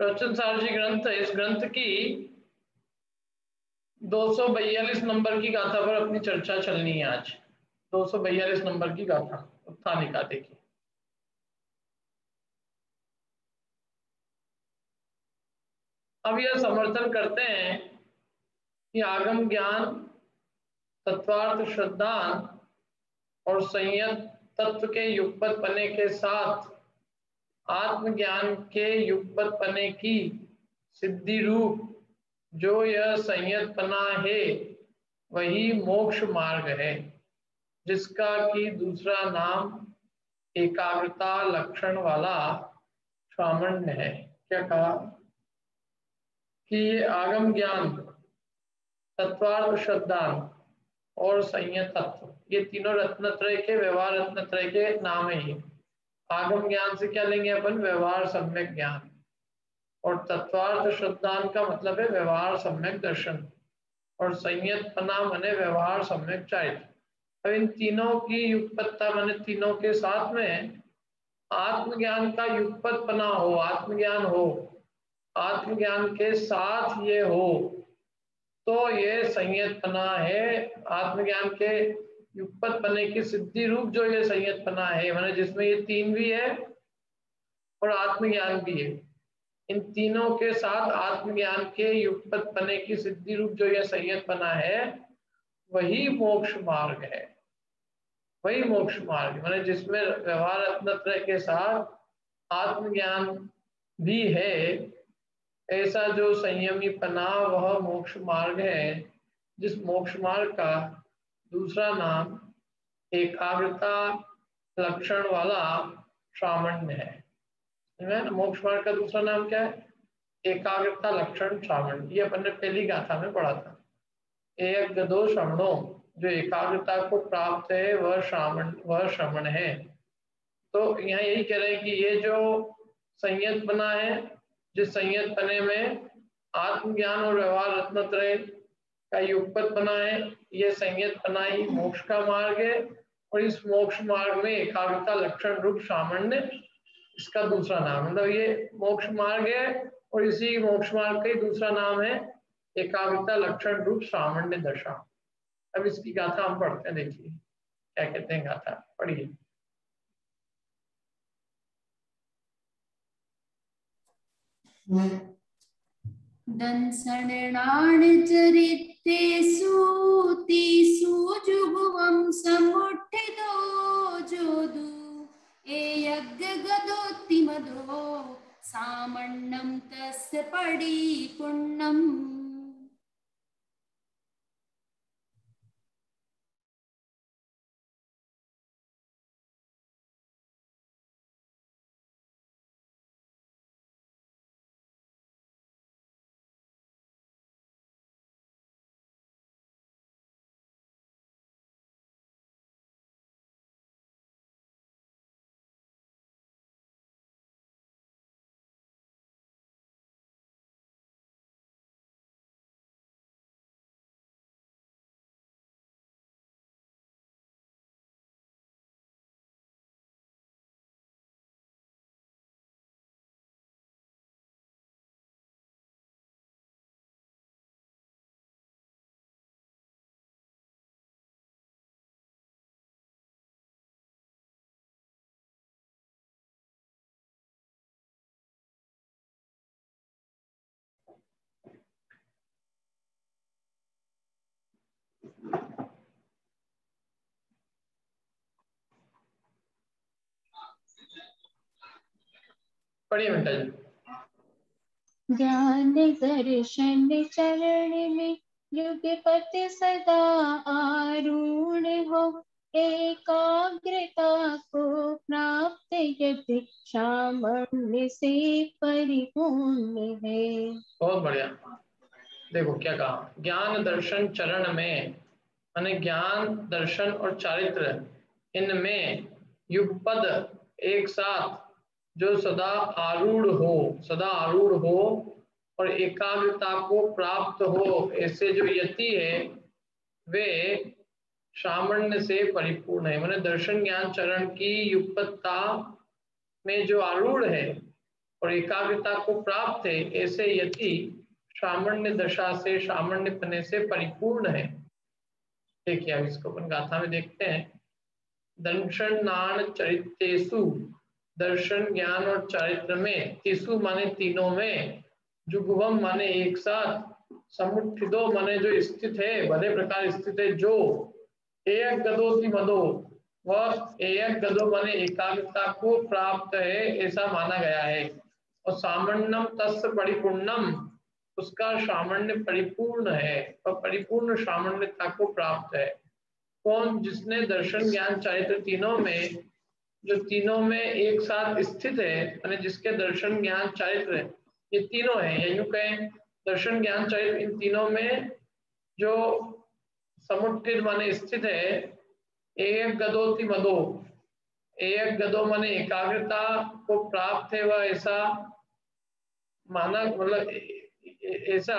प्रवचन सार जी ग्रंथ, इस ग्रंथ की 242 नंबर की गाथा पर अपनी चर्चा चलनी है आज। 242 नंबर की गाथा उत्थानिका देखिए। अब यह समर्थन करते हैं कि आगम ज्ञान, तत्वार्थ श्रद्धान और संयत तत्व के युगपत पने के साथ आत्मज्ञान के युगपत पने की सिद्धि रूप जो यह संयत पना है वही मोक्ष मार्ग है, जिसका कि दूसरा नाम एकाग्रता लक्षण वाला सामान्य है। क्या कहा कि ये आगम ज्ञान, तत्वार्थ श्रद्धान और संयत तत्व, ये तीनों रत्नत्रय के, व्यवहार रत्नत्रय के नाम है। ये आगम ज्ञान से क्या लेंगे अपन? व्यवहार सम्यक ज्ञान। और तत्वार्थ श्रद्धान का मतलब है व्यवहार सम्यक दर्शन। और संयत पना माने व्यवहार सम्यक चारित्र। अब इन तीनों की युगपत्ता माने तीनों के साथ में आत्मज्ञान का युगपत पना हो, आत्मज्ञान हो, आत्मज्ञान के साथ ये हो तो ये संयत पना है। आत्मज्ञान के युगपत पने की सिद्धि रूप जो ये संयत पना है, माने जिसमें ये तीन भी है और आत्मज्ञान भी है। इन तीनों के साथ आत्मज्ञान के युगपत पने की सिद्धि रूप जो यह संयत पना है वही मोक्ष मार्ग है। वही मोक्ष मार्ग माने जिसमें व्यवहार रत्नत्रय के साथ आत्मज्ञान भी है, ऐसा जो संयमी पना वह मोक्ष मार्ग है, जिस मोक्ष मार्ग का दूसरा नाम एकाग्रता लक्षण वाला सामान्य है। मोक्ष मार्ग का दूसरा नाम क्या है? एकाग्रता लक्षण सामान्य। ये अपन ने पहली गाथा में पढ़ा था। एक गदो श्रवणों, जो एकाग्रता को प्राप्त है वह श्रवण है। तो यहाँ यही कह रहे हैं कि ये जो संयत बना है, जिस संयत बने में आत्मज्ञान और व्यवहार रत्नत्रय का युगपत बना है, ये संयत बना ही मोक्ष का मार्ग है। और इस मोक्ष मार्ग में एकाग्रता लक्षण रूप सामान्य इसका दूसरा नाम, मतलब ये मोक्ष मार्ग है और इसी मोक्ष मार्ग का ही दूसरा नाम है एकाग्रता लक्षण रूप सामान्य दशा। अब इसकी गाथा हम पढ़ते हैं, देखिए क्या कहते हैं गाथा, पढ़िए। दंसणाचरितेषु तीषु जुगुवं समुत्थितो जोदु एयज्ञगदोत्तिमदो सामन्नं तस्य परिपूर्णम्। पढ़िए बेटा जी। ज्ञान दर्शन चरण में युगपति सदा आरूढ़ हो, एकाग्रता को प्राप्त यदि सामान्य से परिपूर्ण है। बहुत बढ़िया। देखो क्या कहा, ज्ञान दर्शन चरण में, माने ज्ञान दर्शन और चारित्र इनमें युगपद एक साथ जो सदा आरूढ़ हो और एकाग्रता को प्राप्त हो, ऐसे जो यति है वे सामान्य से परिपूर्ण है। माने दर्शन ज्ञान चरण की युगपत्ता में जो आरूढ़ है और एकाग्रता को प्राप्त है, ऐसे यति सामान्य दशा से, सामान्य पने से परिपूर्ण है। देखिए अब इसको अपन गाथा में देखते हैं। दर्शनान चरितेषु, दर्शन ज्ञान और चारित्र में, तेसु माने तीनों में, जुगुवम माने एक साथ, समुत्थितो माने जो स्थित है, भले प्रकार स्थित है जो, एक गदोति मदो, वह एक गदो माने एकाग्रता को प्राप्त है ऐसा माना गया है। और सामान्यम तस्य परिपूर्णम, उसका सामान्य परिपूर्ण है और परिपूर्ण सामान्यता को प्राप्त है। कौन? जिसने दर्शन ज्ञान चारित्र तीनों में, जो तीनों में एक साथ स्थित है, यानी जिसके दर्शन ज्ञान चारित्र ये तीनों है, या यूं कहें दर्शन ज्ञान चारित्र इन तीनों में जो समुत्थित माने स्थित है। एक गदोति मदो, एक गदो माने एकाग्रता को प्राप्त है वह ऐसा माना, मतलब ऐसा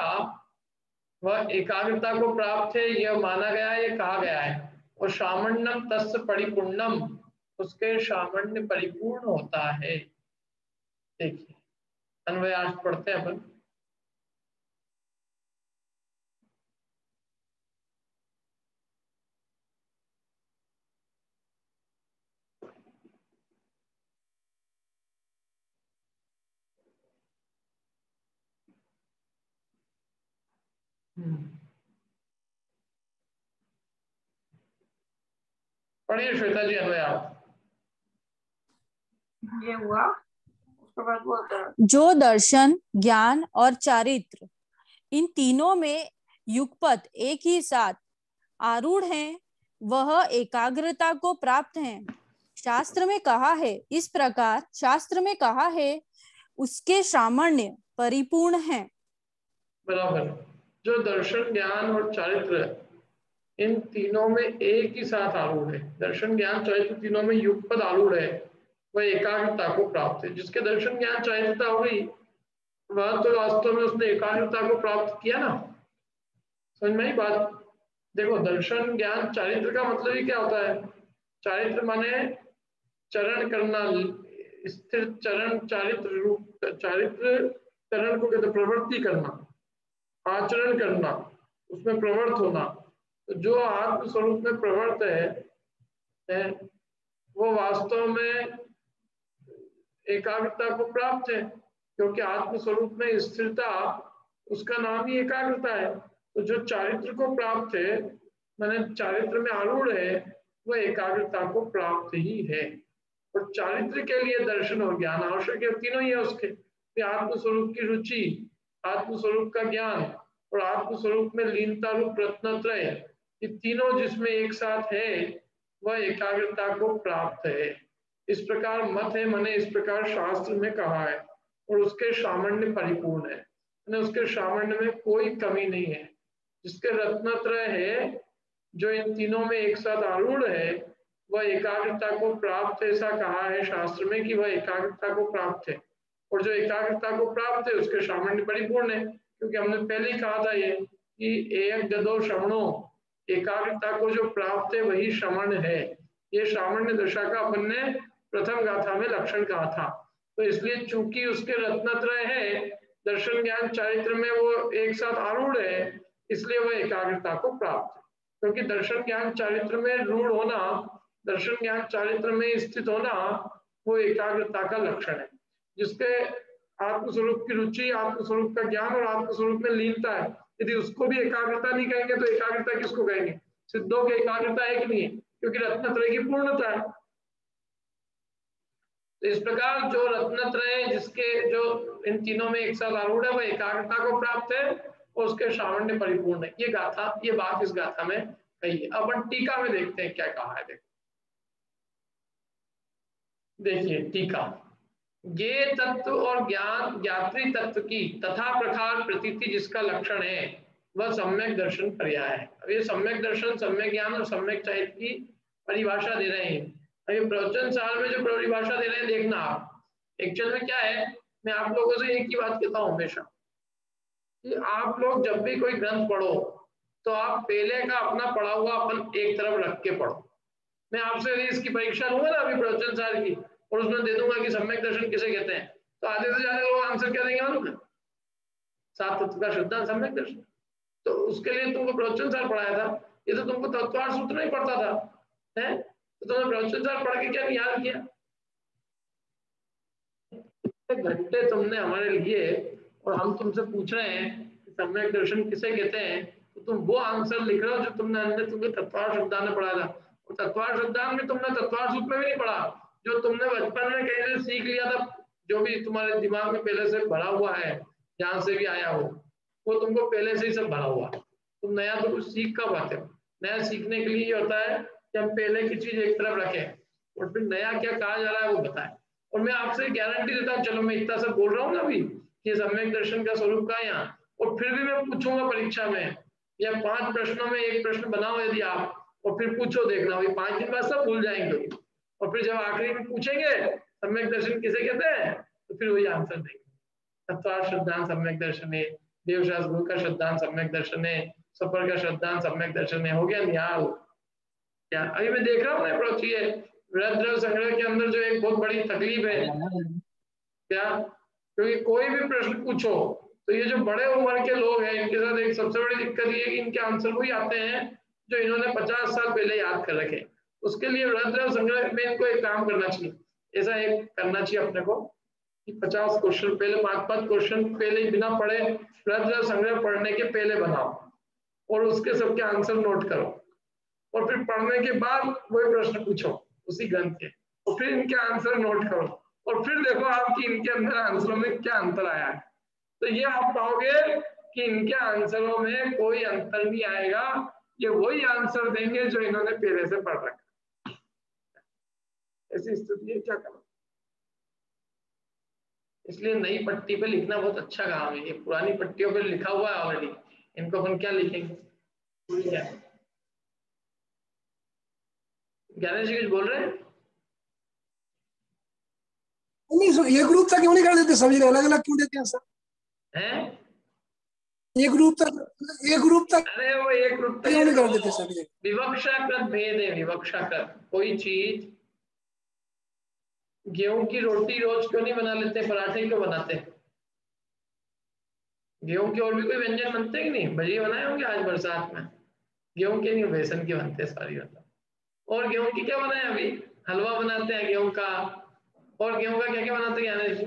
वह एकाग्रता को प्राप्त है यह माना गया है, ये कहा गया है। और सामान्यम तस्य परिपूर्णम, उसके सामान्य परिपूर्ण होता है। देखिए अन्वयार्थ पढ़ते हैं अपन। पढ़िए श्वेता जी अन्वयार्थ। ये हुआ, उसके बाद बोलते हैं जो दर्शन ज्ञान और चारित्र इन तीनों में युगपत एक ही साथ आरूढ़ हैं, वह एकाग्रता को प्राप्त हैं। शास्त्र में कहा है इस प्रकार, शास्त्र में कहा है उसके सामान्य परिपूर्ण हैं। बराबर। जो दर्शन ज्ञान और चारित्र इन तीनों में एक ही साथ आरूढ़ है, दर्शन ज्ञान चारित्र तीनों में युगपद आरूढ़ है, वह एकाग्रता को प्राप्त है। जिसके दर्शन ज्ञान चारित्रता हो गई वह तो वास्तव में उसने एकाग्रता को प्राप्त किया ना। समझ में आई बात? देखो दर्शन ज्ञान चारित्र का मतलब ही क्या होता है? चारित्र माने चरण करना, स्थिर चरण, चारित्र रूप, चारित्र चरण को कहते प्रवृत्ति करना, आचरण करना, उसमें प्रवृत्त होना। तो जो आत्म स्वरूप में प्रवृत्त है वो वास्तव में एकाग्रता को प्राप्त है, क्योंकि आत्म स्वरूप में स्थिरता उसका नाम ही एकाग्रता है। तो जो चारित्र को प्राप्त है, मैंने चारित्र में आरूढ़ है, वह एकाग्रता को प्राप्त ही है। और चारित्र के लिए दर्शन और ज्ञान आवश्यक है, तीनों ही है उसके। आत्म स्वरूप की रुचि, आत्म स्वरूप का ज्ञान और आत्म स्वरूप में लीनता रूप रत्नत्रय, ये तीनों जिसमें एक साथ है वह एकाग्रता को प्राप्त है। इस प्रकार मत है, मैंने इस प्रकार शास्त्र में कहा है, और उसके सामान्य परिपूर्ण है, उसके सामान्य में कोई कमी नहीं है। जिसके रत्नत्रय है, जो इन तीनों में एक साथ आरूढ़ है, वह एकाग्रता को प्राप्त, ऐसा कहा है शास्त्र में कि वह एकाग्रता को प्राप्त है। और जो एकाग्रता को प्राप्त है उसके सामान्य परिपूर्ण है, क्योंकि हमने पहले ही कहा था ये कि एक गदो श्रवणो, एकाग्रता को जो प्राप्त है वही श्रवण है। ये सामान्य दशा का अपन ने प्रथम गाथा में लक्षण कहा था। तो इसलिए चूंकि उसके रत्नत्रय है, दर्शन ज्ञान चारित्र में वो एक साथ आरूढ़ है, इसलिए वह एकाग्रता को प्राप्त है। क्योंकि दर्शन ज्ञान चारित्र में रूढ़ होना, दर्शन ज्ञान चारित्र में स्थित होना, वो एकाग्रता का लक्षण है। जिसके आत्मस्वरूप की रुचि, आत्मस्वरूप का ज्ञान और आत्मस्वरूप में लीनता है, यदि उसको भी एकाग्रता नहीं कहेंगे तो एकाग्रता किसको कहेंगे? सिद्धों की एकाग्रता है कि नहीं? क्योंकि रत्नत्रय की पूर्णता है। तो इस प्रकार जो रत्नत्रय, जिसके जो इन तीनों में एक साथ आरूढ़ है, वह एकाग्रता को प्राप्त है और उसके सामान्य परिपूर्ण है। ये गाथा, ये बात इस गाथा में कही है। अब हम टीका में देखते हैं क्या कहा है। देखिए टीका, ज्ञेय तत्व और ज्ञान ज्ञात्री तत्व की तथा प्रकार प्रतीति जिसका लक्षण है वह सम्यक दर्शन पर्याय है। अब ये सम्यक दर्शन, सम्यक ज्ञान और सम्यक चारित्र की परिभाषा दे रहे हैं। अभी प्रवचन साल में जो परिभाषा दे रहे हैं देखना आप, एक्चुअल में क्या है, मैं आप लोगों से एक ही बात कहता हूँ हमेशा कि आप लोग जब भी कोई ग्रंथ पढ़ो तो आप पहले का अपना पढ़ा हुआ अपन एक तरफ रख के पढ़ो। मैं आपसे इसकी परीक्षा लूंगा ना अभी प्रवचन साल की, और उसमें दे दूंगा कि सम्यक दर्शन किसे कहते हैं, तो आधे से ज्यादा लोग आंसर क्या देंगे मालूम है? सात तत्व का शुद्धांत सम्यक दर्शन। तो उसके लिए तुमको प्रवचन सार पढ़ाया था, ये तो तुमको तत्वार्थ सूत्र नहीं पढ़ता था, है? तो तुमने प्रवचन सार पढ़ के क्या याद किया? घंटे तुमने हमारे लिए, और हम तुमसे पूछ रहे हैं कि सम्यक दर्शन किसे कहते हैं, तो तुम वो आंसर लिख रहे हो जो तुमने तत्वार्थ शुद्धांत में पढ़ा था। और तत्वार्थ शुद्धांत में तुमने तत्वार्थ सूत्र में भी नहीं पढ़ा, जो तुमने बचपन में कहीं से सीख लिया था, जो भी तुम्हारे दिमाग में पहले से भरा हुआ है, जहां से भी आया हो, वो तुमको पहले से ही सब भरा हुआ। तुम नया तो कुछ सीख कब आते हो? नया सीखने के लिए ये होता है कि हम पहले की चीज एक तरफ रखें और फिर नया क्या कहा जा रहा है वो बताएं। और मैं आपसे गारंटी देता हूँ, चलो मैं इतना सब बोल रहा हूँ ना अभी कि सम्यक दर्शन का स्वरूप का यहाँ, और फिर भी मैं पूछूंगा परीक्षा में, या 5 प्रश्नों में एक प्रश्न बनाओ यदि आप, और फिर पूछो, देखना वही 5 दिन बाद सब भूल जाएंगे। और फिर जब आखिरी में पूछेंगे सम्यक दर्शन किसे कहते हैं, तो फिर वही आंसर देंगे। तत्वार्थ शुद्धांत सम्यक दर्शन है, देवशास्त्र गुरु का शुद्धांत सम्यक दर्शन है, सफर का शुद्धांत सम्यक दर्शन है। हो गया निहाल? क्या अभी मैं देख रहा हूँ ना अप्रोच, ये वृहद द्रव्य संग्रह के अंदर जो एक बहुत बड़ी तकलीफ है क्या, क्योंकि कोई भी प्रश्न पूछो तो ये जो बड़े उम्र के लोग हैं इनके साथ एक सबसे बड़ी दिक्कत ये है कि इनके आंसर वही आते हैं जो इन्होंने 50 साल पहले याद कर रखे। उसके लिए वृहद द्रव्य संग्रह में इनको एक काम करना चाहिए, ऐसा एक करना चाहिए अपने को कि 50 क्वेश्चन पहले, 5 क्वेश्चन पहले बिना पढ़े वृहद द्रव्य संग्रह पढ़ने के पहले बनाओ और उसके सबके आंसर नोट करो, और फिर पढ़ने के बाद वही प्रश्न पूछो उसी ग्रंथ के, और फिर इनके आंसर नोट करो, और फिर देखो आपकी इनके अंदर आंसरों में क्या अंतर आया है। तो ये आप पाओगे कि इनके आंसरों में कोई अंतर नहीं आएगा, ये वही आंसर देंगे जो इन्होंने पहले से पढ़ रखा। ऐसी स्थिति है, क्या करो। इसलिए नई पट्टी पे लिखना बहुत अच्छा काम है, ये पुरानी पट्टियों पे लिखा हुआ है ऑलरेडी, इनको अपन क्या लिखेंगे? ज्ञानेश जी कुछ बोल रहे हैं? नहीं, ये ग्रुप तक क्यों नहीं कर देते, सभी अलग अलग क्यों देते हैं सर? हैं? ये ग्रुप तक अरे वो एक ग्रुप तक क्यों नहीं कर देते सभी? विवक्षाकृत भेद है, विवक्षाकृत। कोई चीज, गेहूं की रोटी रोज क्यों नहीं बना लेते, पराठे क्यों बनाते? गेहूं के और भी कोई व्यंजन बनते हैं कि नहीं? भजिए बनाए होंगे आज बरसात में, गेहूं के नहीं, बेसन के बनते सारी। मतलब और गेहूं की क्या बनाए? अभी हलवा बनाते हैं गेहूं का, और गेहूं का क्या क्या बनाते हैं ज्ञानेश जी?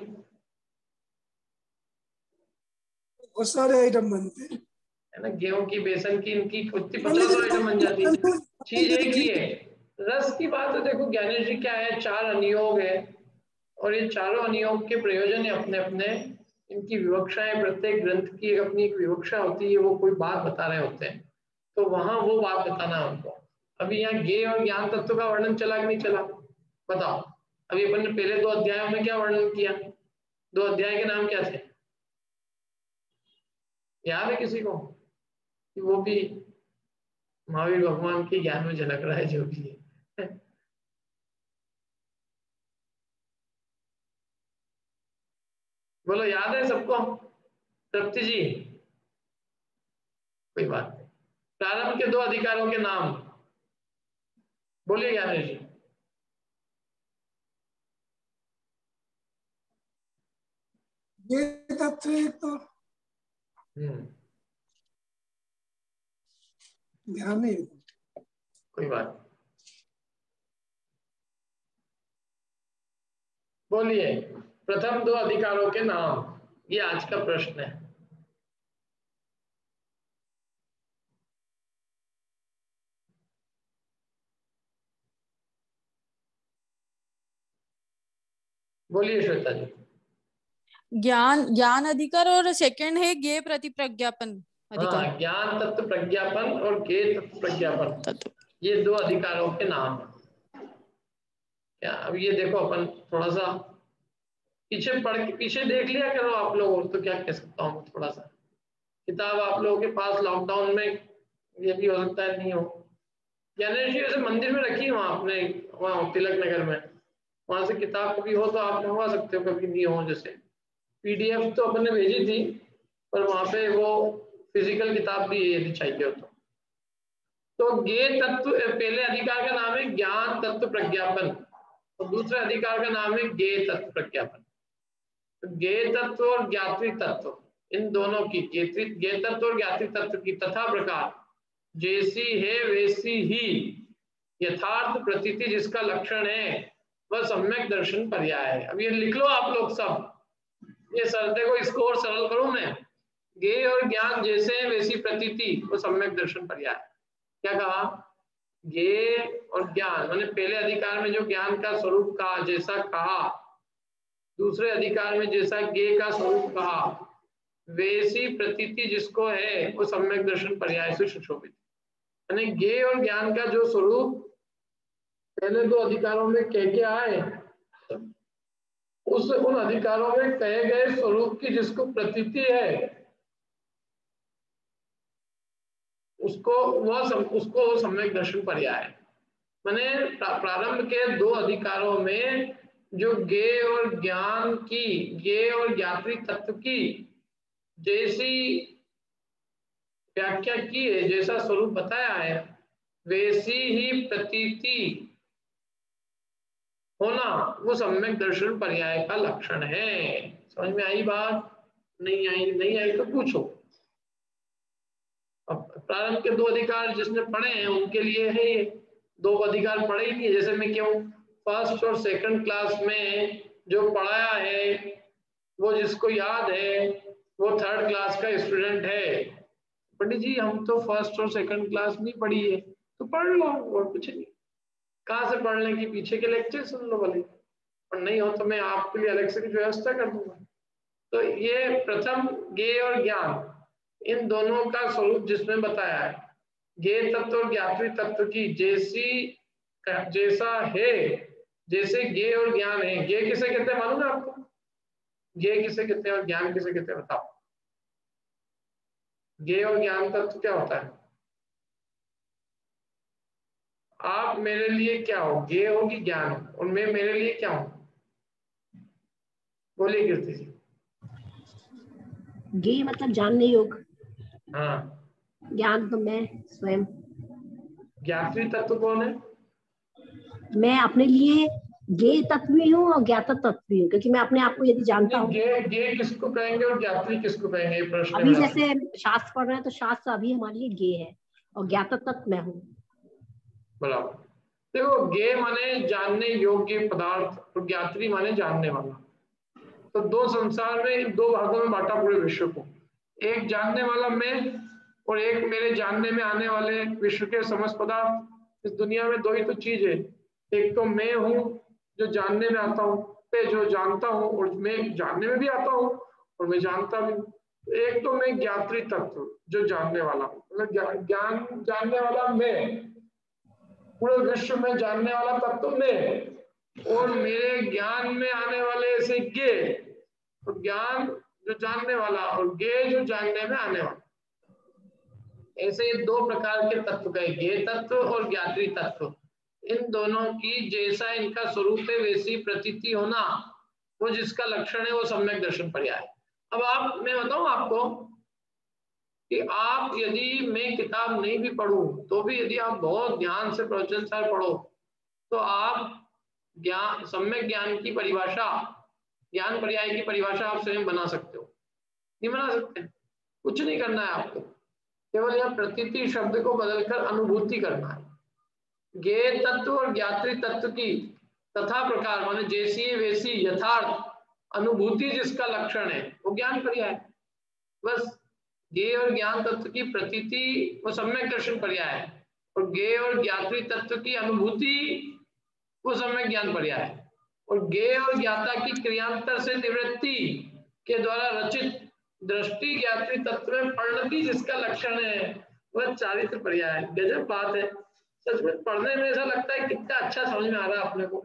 बहुत सारे आइटम बनते हैं, है ना, गेहूं की, बेसन की, इनकी कितनी 50 आइटम बन जाती है। चीज एक ही है। रस की बात है, देखो ज्ञानेश जी क्या है, 4 अनियोग है, और ये चारों अनियोग के प्रयोजन है अपने अपने, इनकी विवक्षाएं, प्रत्येक ग्रंथ की अपनी एक विवक्षा होती है, वो कोई बात बता रहे होते हैं, तो वहां वो बात बताना है उनको। अभी यहाँ ज्ञेय और ज्ञान तत्व का वर्णन चला कि नहीं चला, बताओ। अभी अपन ने पहले 2 अध्यायों में क्या वर्णन किया? 2 अध्याय के नाम क्या थे, याद है किसी को? कि वो भी महावीर भगवान के ज्ञान में झलक रहा है जो भी है। बोलो, याद है सबको? तृप्ति जी, कोई बात नहीं। प्रारंभ के 2 अधिकारों के नाम बोलिए ज्ञानेश जी। ये तत्व एक तो ध्यान नहीं, कोई बात। बोलिए, प्रथम 2 अधिकारों के नाम, ये आज का प्रश्न है। बोलिए श्वेता जी। ज्ञान अधिकार और सेकंड है ज्ञेय प्रतिप्रज्ञापन अधिकार। हाँ, ज्ञान तत्व प्रज्ञापन और ज्ञेय तत्व प्रज्ञापन, ये 2 अधिकारों के नाम है। क्या अब ये देखो, अपन थोड़ा सा पीछे पढ़ के पीछे देख लिया करो आप लोग, और तो क्या कह सकता हूँ, थोड़ा सा किताब आप लोगों के पास लॉकडाउन में ये भी हो सकता है नहीं हो। ज्ञानेश जी वैसे मंदिर में रखी है वहाँ अपने, वहाँ तिलक नगर में, वहां से किताब कभी हो तो आप मंगवा सकते हो, कभी नहीं हो। जैसे PDF तो अपन ने भेजी थी, पर वहां पे वो फिजिकल किताब भी है यदि चाहिए हो तो ज्ञेय तत्व, पहले अधिकार का नाम है ज्ञान तत्व प्रज्ञापन, और दूसरे अधिकार का नाम है ज्ञेय तत्व प्रज्ञापन। ज्ञेय तत्व और ज्ञात्री तत्व, इन दोनों की ज्ञेय तत्व और ज्ञात्री तत्व की तथा प्रकार जैसी है वैसी ही यथार्थ प्रतीति जिसका लक्षण है वह सम्यक दर्शन पर्याय है। अब ये लिख लो आप लोग सब, ये सर देखो इसको और सरल करूं मैं, ज्ञेय और ज्ञान जैसे है वैसी प्रतीति वो सम्यक दर्शन पर्याय। क्या कहा? ज्ञेय और ज्ञान माने पहले अधिकार में जो ज्ञान का स्वरूप कहा जैसा कहा, दूसरे अधिकार में जैसा ज्ञेय का स्वरूप कहा वैसी प्रतीति जिसको है वो सम्यक दर्शन पर्याय से सुशोभित। यानी ज्ञेय और ज्ञान का जो स्वरूप पहले दो अधिकारों में कह के आए, उन अधिकारों में कहे गए स्वरूप की जिसको प्रतीति है उसको सम्यक दर्शन पर्याय। माने प्रारंभ के दो अधिकारों में जो ज्ञेय और ज्ञान की, ज्ञेय और ज्ञात्री तत्व की जैसी व्याख्या की है, जैसा स्वरूप बताया है, वैसी ही प्रतीति होना वो सम्यक दर्शन पर्याय का लक्षण है। समझ में आई बात? नहीं आई? नहीं आई तो पूछो। अब प्रारंभ के दो अधिकार जिसने पढ़े हैं उनके लिए है ये, दो अधिकार पढ़े ही नहीं। जैसे मैं क्यों फर्स्ट और सेकंड क्लास में जो पढ़ाया है वो जिसको याद है वो थर्ड क्लास का स्टूडेंट है। पंडित जी हम तो फर्स्ट और सेकंड क्लास नहीं पढ़ी है, तो पढ़ लो और कुछ नहीं। कहाँ से पढ़ने की? पीछे के लेक्चर सुन लो भले, और नहीं हो तो मैं आपके लिए अलग से कुछ व्यवस्था कर दूंगा। तो ये प्रथम ज्ञेय और ज्ञान इन दोनों का स्वरूप जिसमें बताया है, ज्ञेय तत्व और ज्ञात्री तत्व की जैसा है, जैसे ज्ञेय और ज्ञान है। ज्ञेय किसे कहते हैं मालूम है आपको? ज्ञेय किसे कहते हैं और ज्ञान किसे कहते हैं बताओ? ज्ञेय और ज्ञान तत्व क्या होता है? आप मेरे लिए क्या हो? ज्ञेय हो कि ज्ञान हो? और मैं मेरे लिए क्या हूं? बोलिए कीर्ति जी। ज्ञेय मतलब जानने योग्य। हाँ। ज्ञान तो मैं स्वयं। ज्ञात्री तत्व कौन है? मैं अपने लिए ज्ञेय तत्व भी हूँ और ज्ञाता तत्व भी हूँ, क्योंकि मैं अपने आप को यदि जानता हूँ। ज्ञेय किसको कहेंगे और ज्ञात्री किसको कहेंगे? ये प्रश्न अभी जैसे शास्त्र पढ़ रहे हैं तो शास्त्र अभी हमारे लिए ज्ञेय है और ज्ञाता तत्व मैं हूँ। बराबर। देखो ज्ञेय माने जानने योग्य पदार्थ और ज्ञात्री माने जानने वाला। तो दो संसार में दो भागों में बांटा पूरे विश्व को, एक जानने वाला मैं और एक मेरे जानने में आने वाले विश्व के समस्त पदार्थ। इस दुनिया में दो ही तो चीज है, एक तो मैं हूँ जो जानने में आता हूँ, जो जानता हूँ और मैं जानने में भी आता हूँ और मैं जानता भी हूँ। एक तो मैं ज्ञात्री तत्व जो जानने वाला हूँ, मतलब ज्ञान जानने वाला मैं, पूरे विश्व में जानने वाला तत्व मैं, और मेरे ज्ञान में आने वाले ऐसे ज्ञेय, तो ज्ञान जो जानने वाला और ज्ञेय जो जानने में आने वाला, ऐसे दो प्रकार के तत्व कहे, ज्ञेय तत्व और ज्ञात्री तत्व। इन दोनों की जैसा इनका स्वरूप है वैसी प्रतीति होना वो जिसका लक्षण है वो सम्यक दर्शन पर्याय। अब आप, मैं बताऊं आपको कि आप यदि मैं किताब नहीं भी पढ़ूं तो भी यदि आप बहुत ध्यान से प्रवचन सार पढ़ो तो आप ज्ञान, सम्यक ज्ञान की परिभाषा, ज्ञान पर्याय की परिभाषा आप स्वयं बना सकते हो। नहीं बना सकते? कुछ नहीं करना है आपको, केवल यह प्रतीति शब्द को बदलकर अनुभूति करना है। ज्ञेय तत्व और ज्ञात्री तत्व की तथा प्रकार माने जैसी वैसी यथार्थ अनुभूति जिसका लक्षण है वो ज्ञान पर्याय। बस ज्ञेय और ज्ञान तत्व की प्रतीति वो सम्यक दर्शन पर्याय है, और ज्ञेय और ज्ञात्री तत्व की अनुभूति वो सम्यक ज्ञान पर्याय है, और ज्ञेय और ज्ञाता की क्रियांतर से निवृत्ति के द्वारा रचित दृष्टि ज्ञात्री तत्व में परिणति जिसका लक्षण है वह चारित्र पर्याय है। गजब बात है सच में, पढ़ने में ऐसा लगता है कितना अच्छा समझ में आ रहा है अपने को।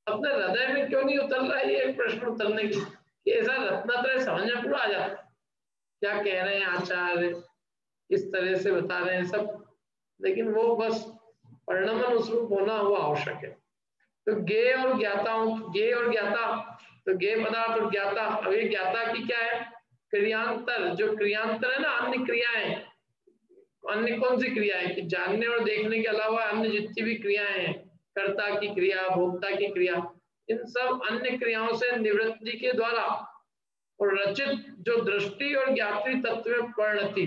अपने हृदय में क्यों नहीं उतर रहा है ये एक प्रश्न उतरने की, कि ऐसा रत्नात्रय समझ में पूरा आ जाता है। क्या कह रहे हैं आचार्य, इस तरह से बता रहे हैं सब, लेकिन वो बस परिणमन उस रूप होना वो आवश्यक है। तो ज्ञेय और ज्ञाताओं, ज्ञेय और ज्ञाता, तो ज्ञेय पदार्थ और ज्ञाता। अब ये ज्ञाता की क्या है? क्रियांतर, जो क्रियांतर है ना, अन्य क्रियाएं। अन्य कौन सी क्रिया है? कि जानने और देखने के अलावा अन्य जितनी भी क्रियाएं हैं, कर्ता की क्रिया, भोक्ता की क्रिया, इन सब अन्य क्रियाओं से निवृत्ति के द्वारा और रचित जो दृष्टि और ज्ञात्री तत्व में परिणति,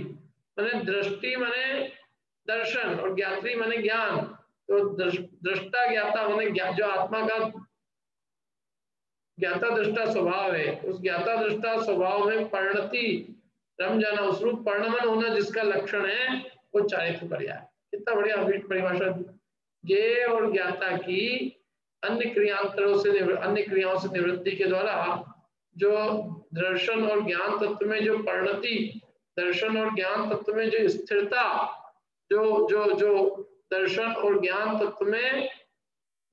माने दृष्टि माने दर्शन और ज्ञात्री माने ज्ञान। तो दृष्टा ज्ञाता माने जो आत्मा का ज्ञाता दृष्टा स्वभाव है, उस ज्ञाता दृष्टा स्वभाव में परिणति रम जाना, उस रूप परिणमन होना जिसका लक्षण है वो चारित्र पर्याय। कितना बढ़िया परिभाषा दी। ज्ञेय और ज्ञाता की अन्य क्रियांतरों से अन्य क्रियाओं से निवृत्ति के द्वारा जो दर्शन और ज्ञान तत्व में जो परिणति, दर्शन और ज्ञान तत्व में जो स्थिरता, जो जो जो दर्शन और ज्ञान तत्व में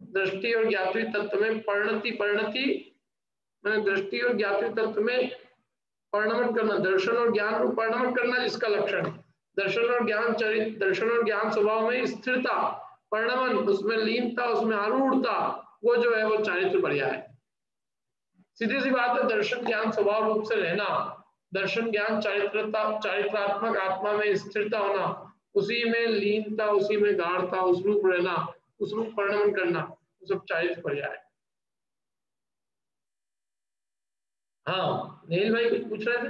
दृष्टि और ज्ञात्री तत्व में परिणति, परिणति मैंने दृष्टि और ज्ञात्री तत्व में परिणमन करना, दर्शन और ज्ञान रूप परिणमन करना जिसका लक्षण है। दर्शन और ज्ञान चरित, दर्शन और ज्ञान स्वभाव में स्थिरता, परिणमन, उसमें लीनता, उसमें आरूढ़ता, वो जो है वो चारित्र पर्याय है। सीधी सी बात है, दर्शन ज्ञान स्वभाव रूप से रहना, दर्शन ज्ञान चारित्रात्मक आत्मा में स्थिरता होना, उसी में लीनता, उसी में गाढ़ता, उस रूप रहना, उस रूप परिणमन करना, वो सब चारित्र पर्याय है। हाँ नील भाई कुछ पूछ रहे थे?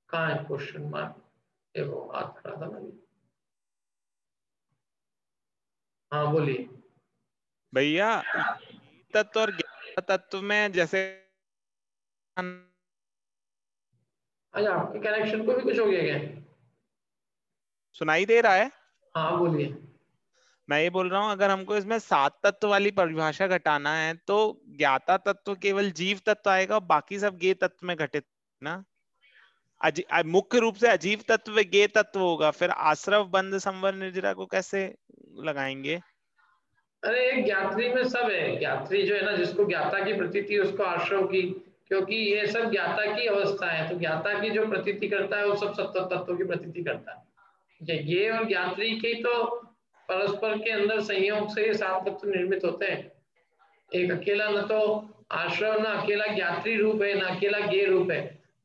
कहाँ है क्वेश्चन मार्क? वो हाथ खड़ा था ना। हाँ बोलिए भैया। तत्व और ज्ञान तत्व में जैसे अच्छा, आपके कनेक्शन को भी कुछ हो गया क्या? सुनाई दे रहा है? हाँ बोलिए। मैं ये बोल रहा हूँ, अगर हमको इसमें 7 तत्व वाली परिभाषा घटाना है तो ज्ञाता तत्व केवल जीव तत्व आएगा और बाकी सब ज्ञेय तत्व में घटित ना। मुख्य रूप से अजीव तत्व ज्ञेय तत्व होगा, फिर आश्रव बंध संवर निर्जरा को कैसे लगाएंगे? अरे एक ज्ञात्री में सब है, ज्ञात्री जो है ना, जिसको ज्ञाता की प्रतीति उसको आश्रव की, क्योंकि ये सब ज्ञाता की अवस्था है, तो ज्ञाता की जो प्रतीति करता है वो सब सत्तर तत्वों की प्रतीति करता है। ये और ज्ञात्री के तो परस्पर के अंदर संयोग से ये 7 तत्व निर्मित होते हैं। एक अकेला न तो आश्रव, ना अकेला ज्ञात्री रूप है, ना अकेला ज्ञेय रूप है।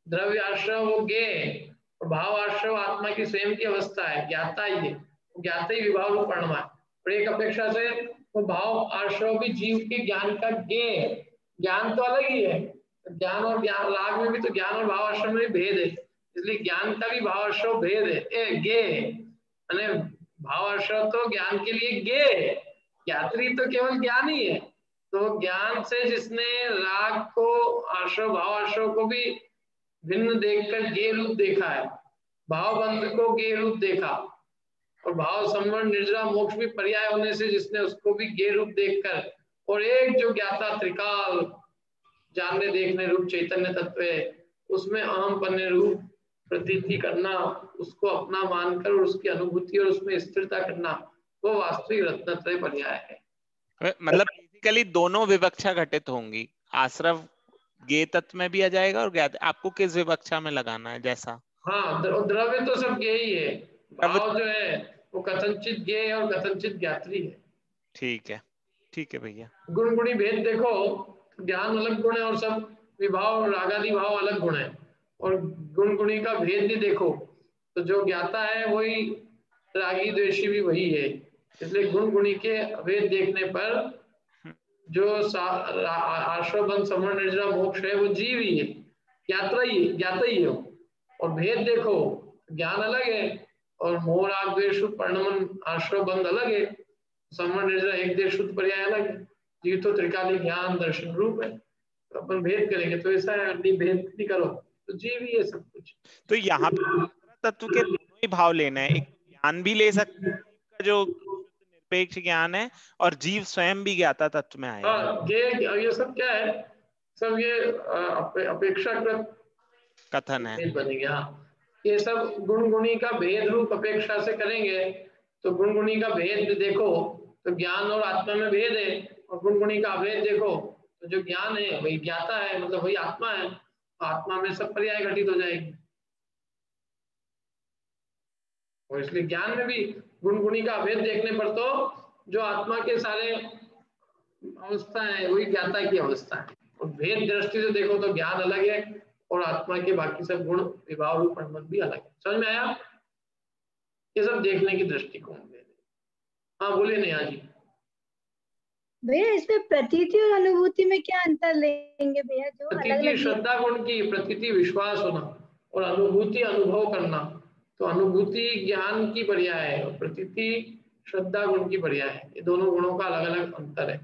द्रव्य आश्रव वो ज्ञेय और भाव आश्रव आत्मा की स्वयं की अवस्था है, ज्ञाता ही है, ज्ञाता ही विभाव रूप परिणाम है। और एक अपेक्षा से वो भाव आश्रव भी जीव के ज्ञान का ज्ञेय, ज्ञान तो अलग ही है। ज्ञान और ज्ञान राग में भी तो ज्ञान और भाव आश्रव में भी भेद है, इसलिए ज्ञान का भी भाव आश्रव भेद है, ज्ञेय माने भाव आश्रव तो ज्ञान के लिए ज्ञेय, ज्ञात्री तो केवल ज्ञान ही है। तो ज्ञान से जिसने राग को आश्रव भाव आश्रव को भी भिन्न देखकर ज्ञेय रूप देखा है, भाव बंध को ज्ञेय रूप देखा, और भाव संवर निर्जरा मोक्ष भी पर्याय होने से जिसने उसको भी ज्ञेय रूप देखकर, और एक जो ज्ञाता त्रिकाल जानने देखने रूप चैतन्य तत्व है, उसमें अहम पन्ने रूप प्रतीति करना, उसको अपना मानकर और उसकी अनुभूति और उसमें स्थिरता करना, वो वास्तविक रत्नत्रय पर्याय है। मतलब बेसिकली दोनों विवक्षा घटित होंगी, आश्रव ज्ञेय तत्व में भी आ जाएगा और ज्ञात। आपको किस विवक्षा में लगाना है जैसा? हाँ द्रव्य तो सब ज्ञेय ही है, भाव जो है वो कथनचित ज्ञेय और कथनचित ज्ञात्री है। ठीक है, ठीक है भैया। गुण गुणी भेद देखो, ज्ञान अलग गुण है और सब विभाव रागादि भाव अलग गुण है, और गुण गुणी का भेद भी देखो तो जो ज्ञाता है वही रागी द्वेषी भी वही है, इसलिए गुण गुणी के भेद देखने पर जो आश्रव बंध संवर निर्जरा मोक्ष है वो जीव ही है, ज्ञाता ही है। और भेद देखो, ज्ञान अलग है और मोह राग द्वेष परिणमन आश्रव बंध अलग है, संवर निर्जरा एक देश शुद्ध पर्याय अलग है, जीव तो त्रिकाली ज्ञान दर्शन रूप है। तो अपन भेद करेंगे तो ऐसा है, भेद नहीं करो तो जीव ही है सब कुछ। तो यहाँ पे तत्व के दोनों ही भाव लेना है, एक ज्ञान भी ले सकते हैं जो निरपेक्ष ज्ञान है, और जीव स्वयं भी ज्ञाता तत्व में आएगा। हाँ ये सब क्या है, सब ये अपेक्षाकृत कथन है बनेंगे। हाँ ये सब गुण गुणी का भेद रूप अपेक्षा से करेंगे, तो गुण गुणी का भेद देखो तो ज्ञान और आत्मा में भेद है, और गुण गुणी का अभेद देखो तो जो ज्ञान है वही ज्ञाता है, मतलब वही आत्मा है, आत्मा में सब पर्याय घटित हो जाएगी। और इसलिए ज्ञान में भी गुण गुणी का अभेद देखने पर तो जो आत्मा के सारे अवस्था है वही ज्ञाता की अवस्था है, और भेद दृष्टि से देखो तो ज्ञान अलग है और आत्मा के बाकी सब गुण विभाव रूप अनुमत भी अलग है। समझ में आया? ये सब देखने की दृष्टिकोण है। हाँ बोलिए नेहा जी। भैया इसमें प्रतीति और अनुभूति में क्या अंतर लेंगे भैया? जो अलग प्रतीति अलग श्रद्धा गुण की, प्रतीति विश्वास होना, और अनुभूति अनुभव करना। तो अनुभूति ज्ञान की पर्याय है और प्रतीति श्रद्धा गुण की पर्याय है। ये दोनों गुणों का अलग अलग अंतर है।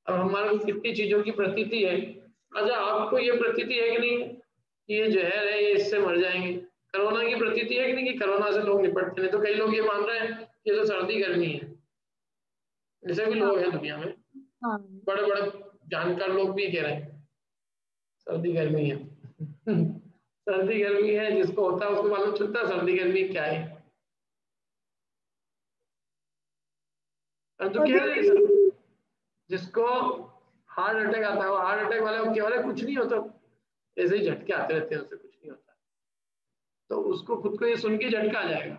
अब हमारे को कितनी चीजों की प्रतीति है। अच्छा, आपको ये प्रतीति है कि नहीं कि ये जहर है, ये इससे मर जाएंगे? कोरोना की प्रतीति है कि नहीं कि कोरोना से लोग निपटते हैं? तो कई लोग ये मान रहे हैं कि ये तो सर्दी गर्मी है। ऐसे भी लोग हैं दुनिया में, बड़े बड़े जानकार लोग भी कह रहे हैं सर्दी गर्मी है। सर्दी गर्मी है, जिसको होता है उसको मालूम चलता है सर्दी गर्मी क्या है। तो कह रहे हैं जिसको हार्ट अटैक आता है, वो हार्ट अटैक वाले को केवल कुछ नहीं होता, ऐसे ही झटके आते रहते हैं, उससे कुछ नहीं होता। तो उसको खुद को ये सुन के झटका आ जाएगा।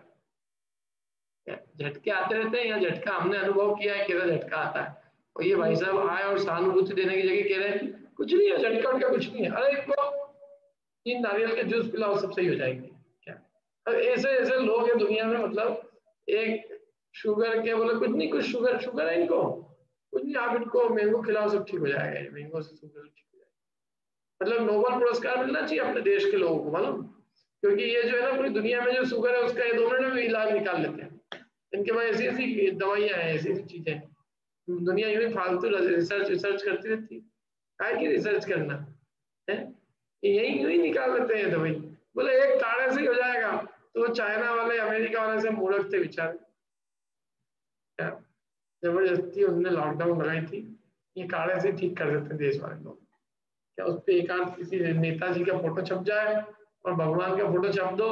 झटके आते रहते हैं, या झटका हमने अनुभव किया है कैसा झटका आता है। और ये भाई साहब आए और सहानुभूति देने की जगह कह रहे हैं कुछ नहीं है, झटका उटका कुछ नहीं है, अरे इनको 3 नारियल के जूस पिलाओ सब सही हो जाएगी। क्या अब ऐसे ऐसे लोग हैं दुनिया में, मतलब एक शुगर के बोले कुछ नहीं, कुछ शुगर है इनको, कुछ नहीं, आप इनको मैंगो खिलाओ सब ठीक हो जाएगा, मैंगो से शुगर ठीक हो जाएगा। मतलब नोबेल पुरस्कार मिलना चाहिए अपने देश के लोगों को, मालूम, क्योंकि ये जो है ना पूरी दुनिया में जो शुगर है उसका ये 2 मिनट में इलाज निकाल लेते हैं। इनके पास ऐसी ऐसी दवाइयां हैं, ऐसी ऐसी चीजें। दुनिया यूं ही फालतू रिसर्च करती रहती है। काय की रिसर्च करना है, यही यूं ही निकाल लेते हैं दवाई। बोले एक काढ़े से ही हो जाएगा, तो वो चाइना वाले अमेरिका वाले से मूर्ख थे बेचारे, जबरदस्ती उन्होंने लॉकडाउन लगाई थी, ये काढ़े से ठीक कर देते देश वाले लोग। क्या उस पर एकांत किसी नेताजी का फोटो छप जाए और भगवान का फोटो छप दो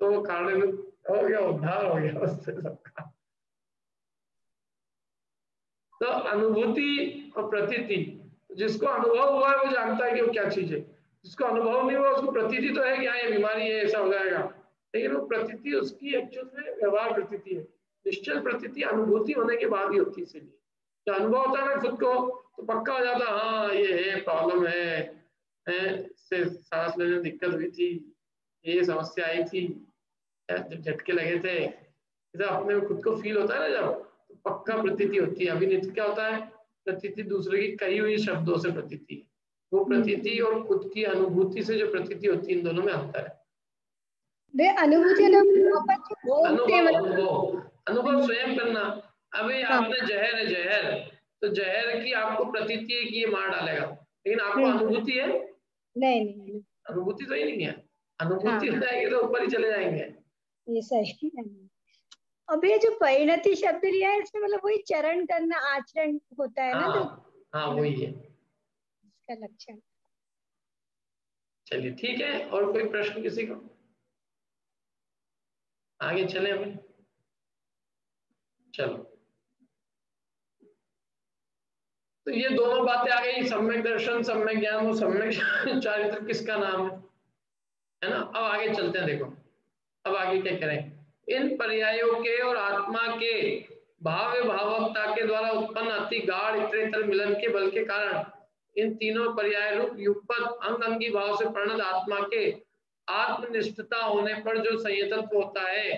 तो वो काढ़े में हो गया, उद्धार हो गया उससे सबका। तो अनुभूति और प्रतीति, जिसको अनुभव हुआ है वो जानता है कि वो क्या चीज है। जिसको अनुभव नहीं हुआ उसको प्रतीति तो है कि हाँ ये बीमारी है, ऐसा हो जाएगा, लेकिन वो प्रतीति उसकी एक्चुअल में व्यवहार प्रतीति है। निश्चल प्रतीति अनुभूति होने के बाद ही होती है। इसीलिए जो अनुभव होता है ना खुद को, तो पक्का हो जाता है हाँ ये है, प्रॉब्लम है, इससे सांस लेने में दिक्कत हुई थी, ये समस्या आई थी, जब झटके लगे थे, जब अपने में खुद को फील होता है ना, जब तो पक्का प्रतीति होती है। अभिनीत क्या होता है? प्रतीति दूसरे की कही हुई शब्दों से प्रतीति है। वो प्रतीति और खुद की अनुभूति से जो प्रतीति होती है, इन दोनों में अंतर है। अनुभूति अनुभव स्वयं करना। अभी आपने जहर है, जहर तो जहर की आपको प्रतीति है कि ये मार डालेगा, लेकिन आपको अनुभूति है? नहीं, अनुभूति तो ही नहीं है। अनुभूति हो जाएगी तो ऊपर ही चले जाएंगे। ये सही है। अब ये जो परिणति शब्द लिया है इसमें मतलब वही चरण करना, आचरण होता है ना, हाँ वही है इसका लक्षण। चलिए ठीक है, और कोई प्रश्न किसी को? आगे चले हम, चलो। तो ये दोनों बातें आ गई, सम्यक दर्शन, सम्यक ज्ञान और सम्यक चारित्र किसका नाम है ना। अब आगे चलते हैं, देखो अब आगे क्या करें। इन पर्यायों के और आत्मा के भाव भावकता के द्वारा उत्पन्न अति गाढ़ इतरेतर मिलन के बल के कारण इन तीनों पर्याय रूप युगपत अंग अंगी भाव से परिणत आत्मा के आत्मनिष्ठता होने पर जो संयतत्व होता है,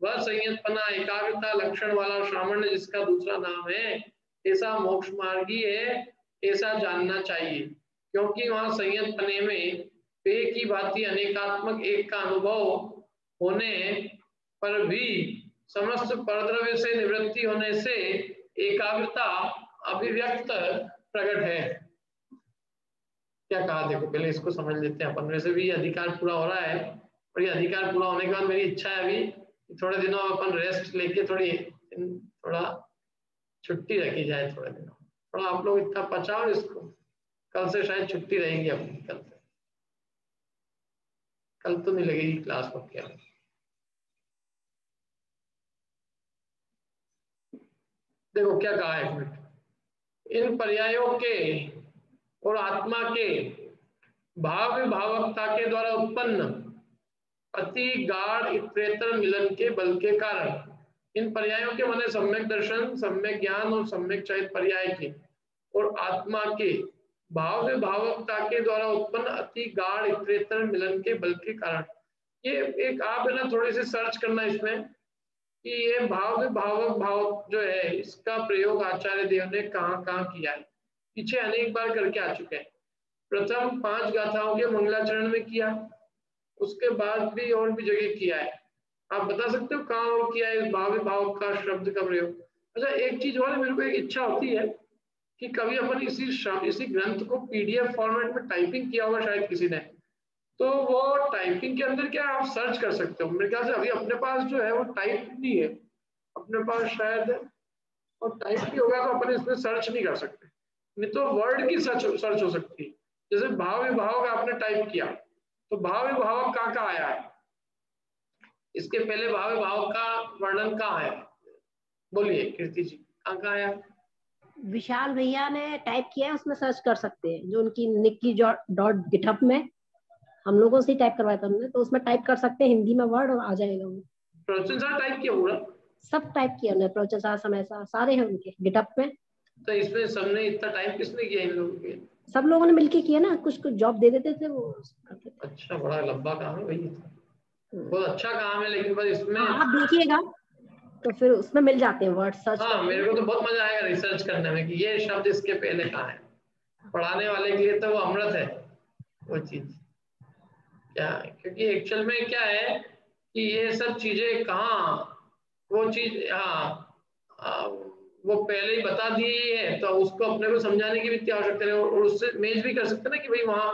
वह संयतपना, एकाग्रता लक्षण वाला सामान्य जिसका दूसरा नाम है, ऐसा मोक्ष मार्गी है, ऐसा जानना चाहिए। क्योंकि वहां संयतपने में पे की भांति अनेकात्मक एक का अनुभव होने पर भी समस्त परद्रव्य से निवृत्ति होने से एकाग्रता अभिव्यक्त प्रकट है। क्या कहा देखो, पहले इसको समझ लेते हैं अपन। वैसे भी अधिकार पूरा हो रहा है, और ये अधिकार पूरा होने के बाद मेरी इच्छा है अभी थोड़े दिनों अपन रेस्ट लेके थोड़ा छुट्टी रखी जाए थोड़े दिनों। थोड़ा आप लोग इतना पचाओ इसको, कल से शायद छुट्टी रहेगी अपनी। कल तो नहीं लगेगी क्लास को। क्या देखो क्या कहा है, एक मिनट। इन पर्यायों के और आत्मा के भाव भावकता के द्वारा उत्पन्न अति गाढ़ इतरेतर मिलन के बल के कारण, इन पर्यायों के माने सम्यक दर्शन, सम्यक ज्ञान और सम्यक चरित पर्याय के और आत्मा के भाव भावकता के द्वारा उत्पन्न अति गाढ़ इतरेतर मिलन के बल के कारण। ये एक आप है ना थोड़ी सी सर्च करना इसमें कि ये भाव विभावक भाव जो है इसका प्रयोग आचार्य देव ने कहाँ कहाँ किया है, पीछे अनेक बार करके आ चुके हैं। प्रथम 5 गाथाओं के मंगलाचरण में किया, उसके बाद भी और भी जगह किया है। आप बता सकते हो कहाँ और किया है इस भाव विभाव का शब्द का प्रयोग? अच्छा, एक चीज और मेरे को एक इच्छा होती है कि कभी अपन इसी ग्रंथ को पीडीएफ फॉर्मेट में टाइपिंग किया होगा शायद किसी ने, तो वो टाइपिंग के अंदर क्या आप सर्च कर सकते हो। मेरे ख्याल से अभी अपने पास जो है वो टाइप नहीं है अपने पास शायद, और टाइप भी होगा तो अपन इसमें सर्च नहीं कर सकते, नहीं तो वर्ड की सर्च हो सकती है। जैसे भाव विभाव आपने टाइप किया तो भाव विभाव कहाँ कहाँ आया है, इसके पहले भाव विभाव का वर्णन कहाँ है, बोलिए कीर्ति जी कहाँ कहाँ आया? विशाल भैया ने टाइप किया है, उसमें सर्च कर सकते हैं, जो उनकी निक्की डॉट गिटहब में हम लोगों से टाइप करवाया था हमने, तो उसमें टाइप कर सकते हैं हिंदी में वर्ड और आ जाएगा वो। प्रवचन साहब टाइप किया पूरा? सब टाइप किया उन्होंने, प्रवचन साहब समय सारे हैं उनके गिटहब में। तो इसमें सबने इतना टाइप किसने किया इन लोगों के? सब लोगों ने मिलके किया ना, कुछ कुछ जॉब दे देते थे वो। अच्छा, बड़ा लंबा काम है भाई, बहुत अच्छा काम है, लेकिन बस इसमें आप देखिएगा तो फिर उसमें मिल जाते हैं वर्ड सर्च। हाँ, मेरे को तो बहुत मजा आएगा रिसर्च करने में कि ये शब्द इसके पहले कहाँ है। पढ़ाने वाले के लिए तो वो अमृत है वो चीज क्या, क्योंकि एक्चुअल में क्या है कि ये सब चीजें कहाँ वो चीज, हाँ वो पहले ही बता दी है, तो उसको अपने को समझाने की भी इतनी आवश्यकता है, और उससे मेज भी कर सकते हैं ना कि भाई वहाँ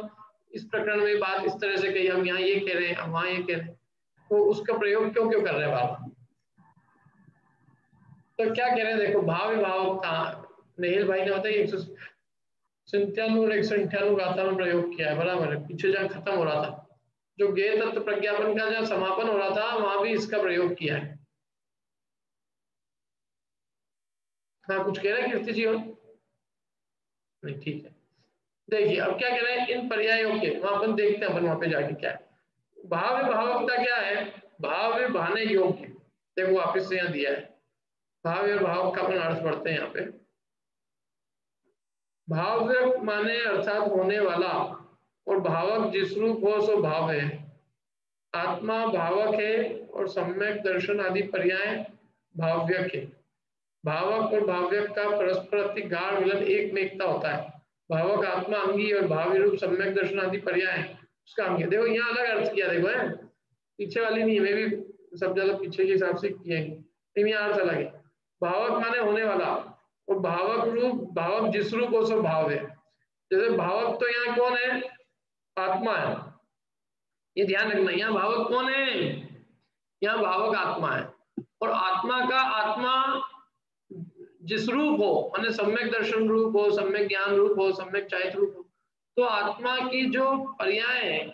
इस प्रकरण में बात इस तरह से कही, हम यहाँ ये कह रहे हैं, हम वहाँ ये कह रहे हैं, तो उसका प्रयोग क्यों क्यों कर रहे हैं बात। तो क्या कह रहे हैं, देखो भाव विभाव का नेहिल भाई ने बताया 197 और 198 गाथा में प्रयोग किया है, बराबर है। पीछे जब खत्म हो रहा था, जो ज्ञेय तत्व प्रज्ञापन का जब समापन हो रहा था, वहां भी इसका प्रयोग किया है। हाँ, कुछ कह रहे हैं कीर्ति जी हो? नहीं, ठीक है। देखिए अब क्या कह रहे हैं, इन पर्यायों के वहां अपन देखते हैं, अपन वहां पे जाके क्या है भाव विभावकता क्या है, भाव विभाने योग्य। देखो वापिस से यहाँ दिया है, भाव विभाव का अपन अर्थ पढ़ते हैं यहाँ पे। भाव माने अर्थात होने वाला, और भावक जिस रूप हो सो भाव है। आत्मा भावक है और सम्यक दर्शन आदि पर्याय भाव्यक है। भावक और भाव्यक का परस्पर अति गाढ़ मिलन एक में एकता होता है। भावक आत्मा अंगी और भावी रूप सम्यक दर्शन आदि पर्याय उसका अंगी। देखो यहाँ अलग अर्थ किया, देखो है पीछे वाली नहीं, मैं भी सब ज्यादा पीछे के हिसाब से किए, लेकिन यहाँ अर्थ अलग है। भावक माने होने वाला, और भावक रूप, भावक जिस रूप हो सो भाव है। जैसे भावक तो यहाँ कौन है, आत्मा है, ये ध्यान रखना। यहाँ भावक कौन है, यहाँ भावक आत्मा है, और आत्मा का आत्मा जिस रूप हो, माने सम्यक दर्शन रूप हो, सम्यक ज्ञान रूप हो, सम्यक चारित्र रूप हो, तो आत्मा की जो पर्याय है,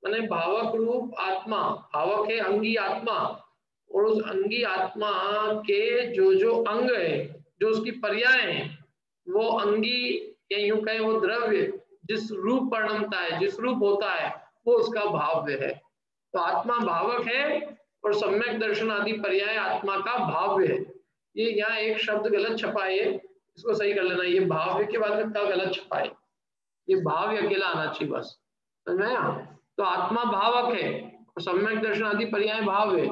माने भावक रूप आत्मा, भावक है अंगी आत्मा, और उस अंगी आत्मा के जो जो अंग है, जो उसकी पर्याय है, वो अंगी या यूं कहें वो द्रव्य जिस रूप परिणमता है, जिस रूप होता है, वो उसका भाव्य है। तो आत्मा भावक है और सम्यक दर्शन आदि पर्याय आत्मा का भाव्य है। ये यहाँ एक शब्द गलत छपा है, इसको सही कर लेना। ये भाव्य के बाद में क्या गलत छपा है, ये भाव्य अकेला आना चाहिए बस, समझ में आया? तो आत्मा भावक है और सम्यक दर्शन आदि पर्याय भाव है,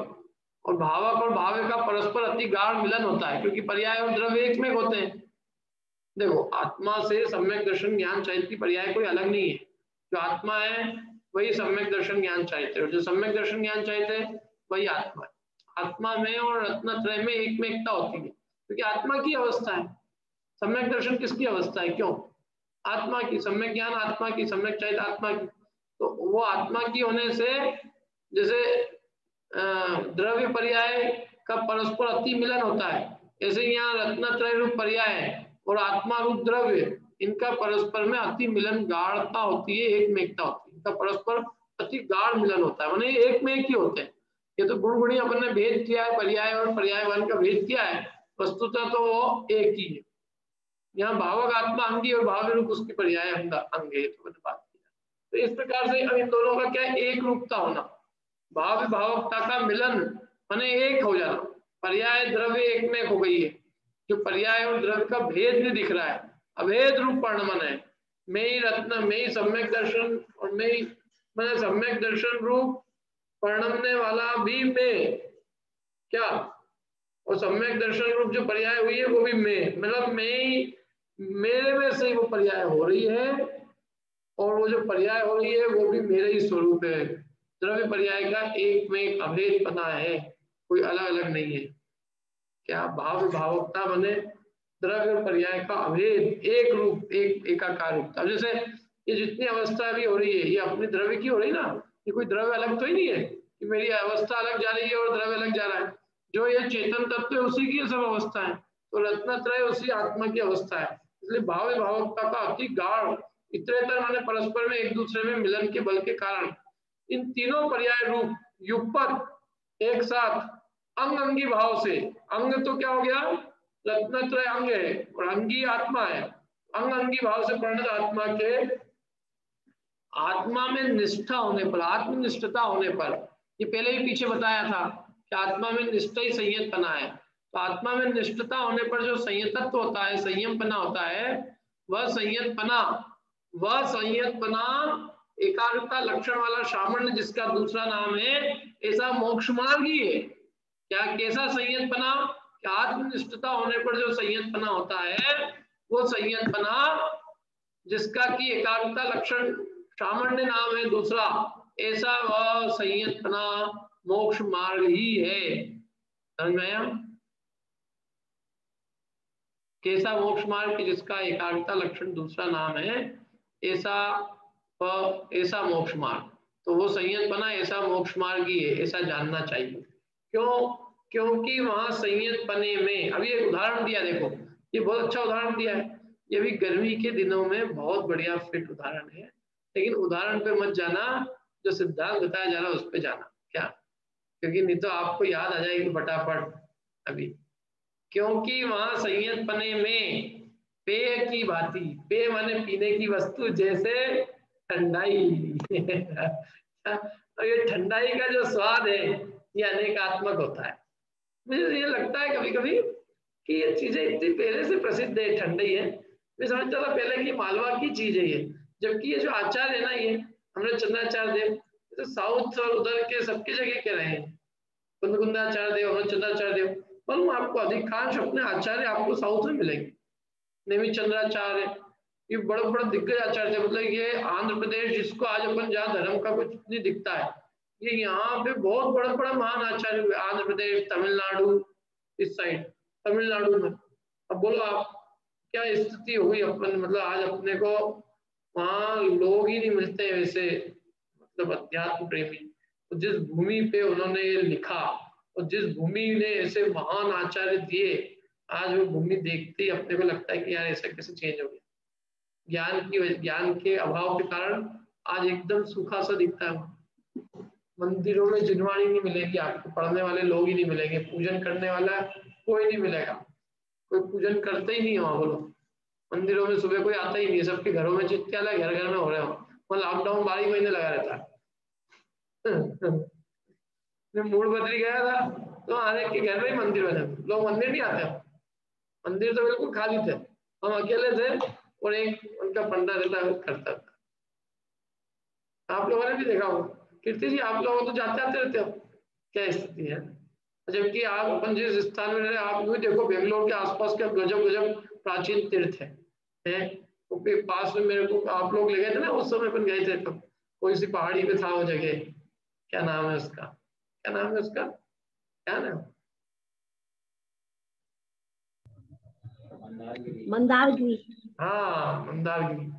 और भावक और भाव्य का परस्पर अति गाढ़ मिलन होता है, क्योंकि पर्याय और द्रव्य एक में होते हैं। देखो आत्मा से सम्यक दर्शन ज्ञान चैत्य पर्याय कोई अलग नहीं है, जो आत्मा है वही सम्यक दर्शन ज्ञान चैत्य, और जो सम्यक दर्शन ज्ञान चैत्य है वही आत्मा है। आत्मा में और रत्नत्रय में एक में एकता होती है, क्योंकि आत्मा की अवस्था है। सम्यक दर्शन किसकी अवस्था है, क्यों? आत्मा की। सम्यक ज्ञान आत्मा की, सम्यक चैत्य आत्मा की। तो वो आत्मा की होने से जैसे द्रव्य पर्याय का परस्पर अति मिलन होता है, ऐसे यहाँ रत्नत्रय रूप पर्याय और आत्मा रूप द्रव्य, इनका परस्पर में अति मिलन गाढ़ता होती है, एक में एकता होती है, इनका परस्पर अति गाढ़ मिलन होता है, माने एक में एक ही होते हैं। ये तो गुण गुणी अपन ने भेद किया है, पर्याय और पर्यायवान का भेद किया है, वस्तुतः तो वो एक ही है। यहाँ भावक आत्मा अंगी और भाव रूप उसकी पर्याय अंग है, तो मैंने बात किया। तो इस प्रकार से इन दोनों का क्या एक रूपता होना, भाव भावकता का मिलन माने एक हो जाना। पर्याय द्रव्य एक में हो गई है, जो पर्याय और द्रव्य का भेद नहीं दिख रहा है, अभेद रूप परिणमन है। मैं ही रत्न, मैं ही सम्यक दर्शन, और मैं ही मैंने सम्यक दर्शन रूप परिणमने वाला भी मैं क्या और सम्यक दर्शन रूप जो पर्याय हुई है वो भी मैं, मतलब मेरे में से वो पर्याय हो रही है, और वो जो पर्याय हो रही है वो भी मेरे ही स्वरूप है। द्रव्य पर्याय का एक में एक अभेद पना है, कोई अलग अलग नहीं है। क्या भाव भावकता बने द्रव्य और पर्याय का अभेद, एक रूप, एक एकाकार रूपता। जैसे ये जितनी अवस्था भी हो रही है ये अपनी द्रव्य की हो रही ना, ये कोई द्रव्य अलग तो ही नहीं है कि मेरी अवस्था अलग जा रही है और द्रव्य अलग जा रहा है। जो ये चेतन तत्व है उसी की सब अवस्था है, तो रत्नत्रय उसी आत्मा की अवस्था है। इसलिए भाव भावकता का अति गाढ़ इतरेतर माने परस्पर में एक दूसरे में मिलन के बल के कारण इन तीनों पर्याय रूप युगपद एक साथ अंग अंगी भाव से, अंग तो क्या हो गया, रत्नत्रय अंग है और अंगी आत्मा है, अंग अंगी भाव से परिणत आत्मा के आत्मा में निष्ठा होने पर, आत्मनिष्ठता होने पर, ये पहले ही पीछे बताया था कि आत्मा में निष्ठा ही संयतपना है। तो आत्मा में निष्ठता होने पर जो संयतत्व होता है, संयमपना होता है, वह संयतपना एकाग्रता लक्षण वाला सामान्य जिसका दूसरा नाम है ऐसा मोक्ष मार्ग ही है। क्या कैसा संयतपना, आत्मनिष्ठता होने पर जो संयतपना होता है वो संयतपना जिसका कि एकाग्रता लक्षण सामान्य नाम है दूसरा, ऐसा वह संयतपना मोक्ष मार्ग ही है। समझ में आया? कैसा मोक्ष मार्ग जिसका एकाग्रता लक्षण दूसरा नाम है ऐसा ऐसा मोक्ष मार्ग, तो वो संयतपना ऐसा मोक्ष मार्ग ही है, ऐसा जानना चाहिए। क्यों? क्योंकि वहां संयतपने में, अभी एक उदाहरण दिया, देखो ये बहुत अच्छा उदाहरण दिया है, ये भी गर्मी के दिनों में बहुत बढ़िया फिट उदाहरण है, लेकिन उदाहरण पे मत जाना, जो सिद्धांत बताया जा रहा है उस पे जाना। क्या? क्योंकि नहीं तो आपको याद आ जाएगी फटाफट अभी। क्योंकि वहां संयतपने में पेय की भांति, पेय माने पीने की वस्तु, जैसे ठंडाई और ये ठंडाई का जो स्वाद है ये अनेकात्मक होता है। मुझे ये लगता है कभी कभी कि ये चीजें इतनी पहले से प्रसिद्ध है, ठंडाई है, मैं समझता था पहले कि मालवा की चीज है ये, जबकि ये जो आचार है ना, ये हमने चंद्राचार्य देव तो साउथ और उधर के सबकी जगह कह रहे हैं, कुंदकुंदाचार्य देव, हमने चंद्राचार्य देव, मालूम आपको अधिकांश अपने आचार्य आपको साउथ में मिलेंगे। नेमी चंद्राचार्य ये बड़े बड़े दिग्गज आचार्य थे, मतलब ये आंध्र प्रदेश जिसको आज अपन जहाँ धर्म का कुछ नहीं दिखता है, ये यहाँ पे बहुत बड़े बड़े महान आचार्य हुए। आंध्र प्रदेश, तमिलनाडु, इस साइड तमिलनाडु में, अब बोलो आप क्या स्थिति हुई अपन, मतलब आज अपने को वहाँ लोग ही नहीं मिलते वैसे, मतलब अध्यात्म प्रेमी। तो जिस भूमि पे उन्होंने ये लिखा और जिस भूमि ने ऐसे महान आचार्य दिए, आज वो भूमि देखते ही अपने को लगता है कि यार ऐसा कैसे चेंज हो गया। ज्ञान के अभाव के कारण आज एकदम सूखा सा दिखता है। मंदिरों में जिनवाणी नहीं मिलेगी आपको, पढ़ने वाले लोग ही नहीं मिलेंगे, पूजन करने वाला कोई नहीं मिलेगा, कोई पूजन करते ही नहीं हो। बोलो मंदिरों में सुबह कोई आता ही नहीं, सबके घरों में चित्यालय घर घर में हो रहे हो, वहाँ लॉकडाउन 12 महीने लगा रहता है। मैं मूड बदली गया था तो आने के घर में ही मंदिर बने, लोग मंदिर नहीं आते, मंदिर तो बिल्कुल खाली थे, हम अकेले थे और एक उनका पंडा रहता करता था। आप लोगों ने भी देखा हो कीर्ति जी, आप लोग तो जाते आते रहते हो, क्या स्थिति है। जबकि आप अपन जिस स्थान में रहे, आप भी देखो बेंगलोर के आसपास के गजब गजब प्राचीन तीर्थ है तो पास में मेरे को आप लोग ले गए थे ना, उस समय अपन गए थे, तब कोई सी पहाड़ी पे था वो जगह, क्या नाम है उसका, क्या नाम है उसका, क्या नाम, मंदारगिरी। हाँ मंदारगिरी।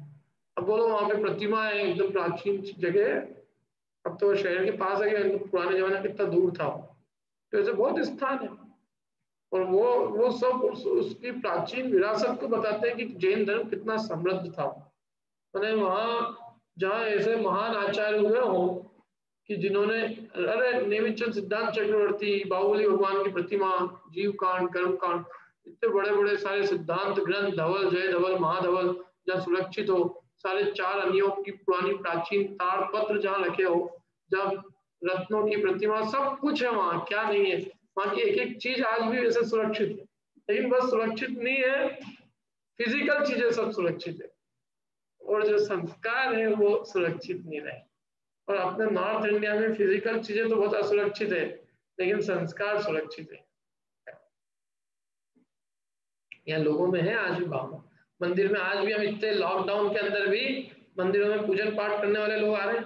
अब बोलो वहां पे प्रतिमा है एकदम प्राचीन जगह, अब तो शहर के पास है, पुराने जमाने कितना दूर था, तो ऐसे बहुत स्थान है। और वो सब उसकी प्राचीन विरासत को बताते हैं कि जैन धर्म कितना समृद्ध था। मैंने वहां जहाँ ऐसे महान आचार्य हुए हो कि जिन्होंने, अरे नेमिचंद सिद्धांत चक्रवर्ती, बाहुबली भगवान की प्रतिमा, जीव कांड, कर्म कांड, इतने बड़े बड़े सारे सिद्धांत ग्रंथ, धवल, जय धवल, महाधवल जहाँ सुरक्षित हो, साढ़े 4 अनियोग की पुरानी प्राचीन ताड़पत्र जहाँ रखे हो, जब रत्नों की प्रतिमा, सब कुछ है वहाँ, क्या नहीं है। वहाँ की एक एक चीज आज भी वैसे सुरक्षित है, लेकिन बस सुरक्षित नहीं है, फिजिकल चीजें सब सुरक्षित है और जो संस्कार है वो सुरक्षित नहीं रहे। और अपने नॉर्थ इंडिया में फिजिकल चीजें तो बहुत असुरक्षित है, लेकिन संस्कार सुरक्षित है। यहाँ लोगों में है आज भी भाव। मंदिर में आज भी हम इतने लॉकडाउन के अंदर भी मंदिरों में पूजन पाठ करने वाले लोग आ रहे हैं,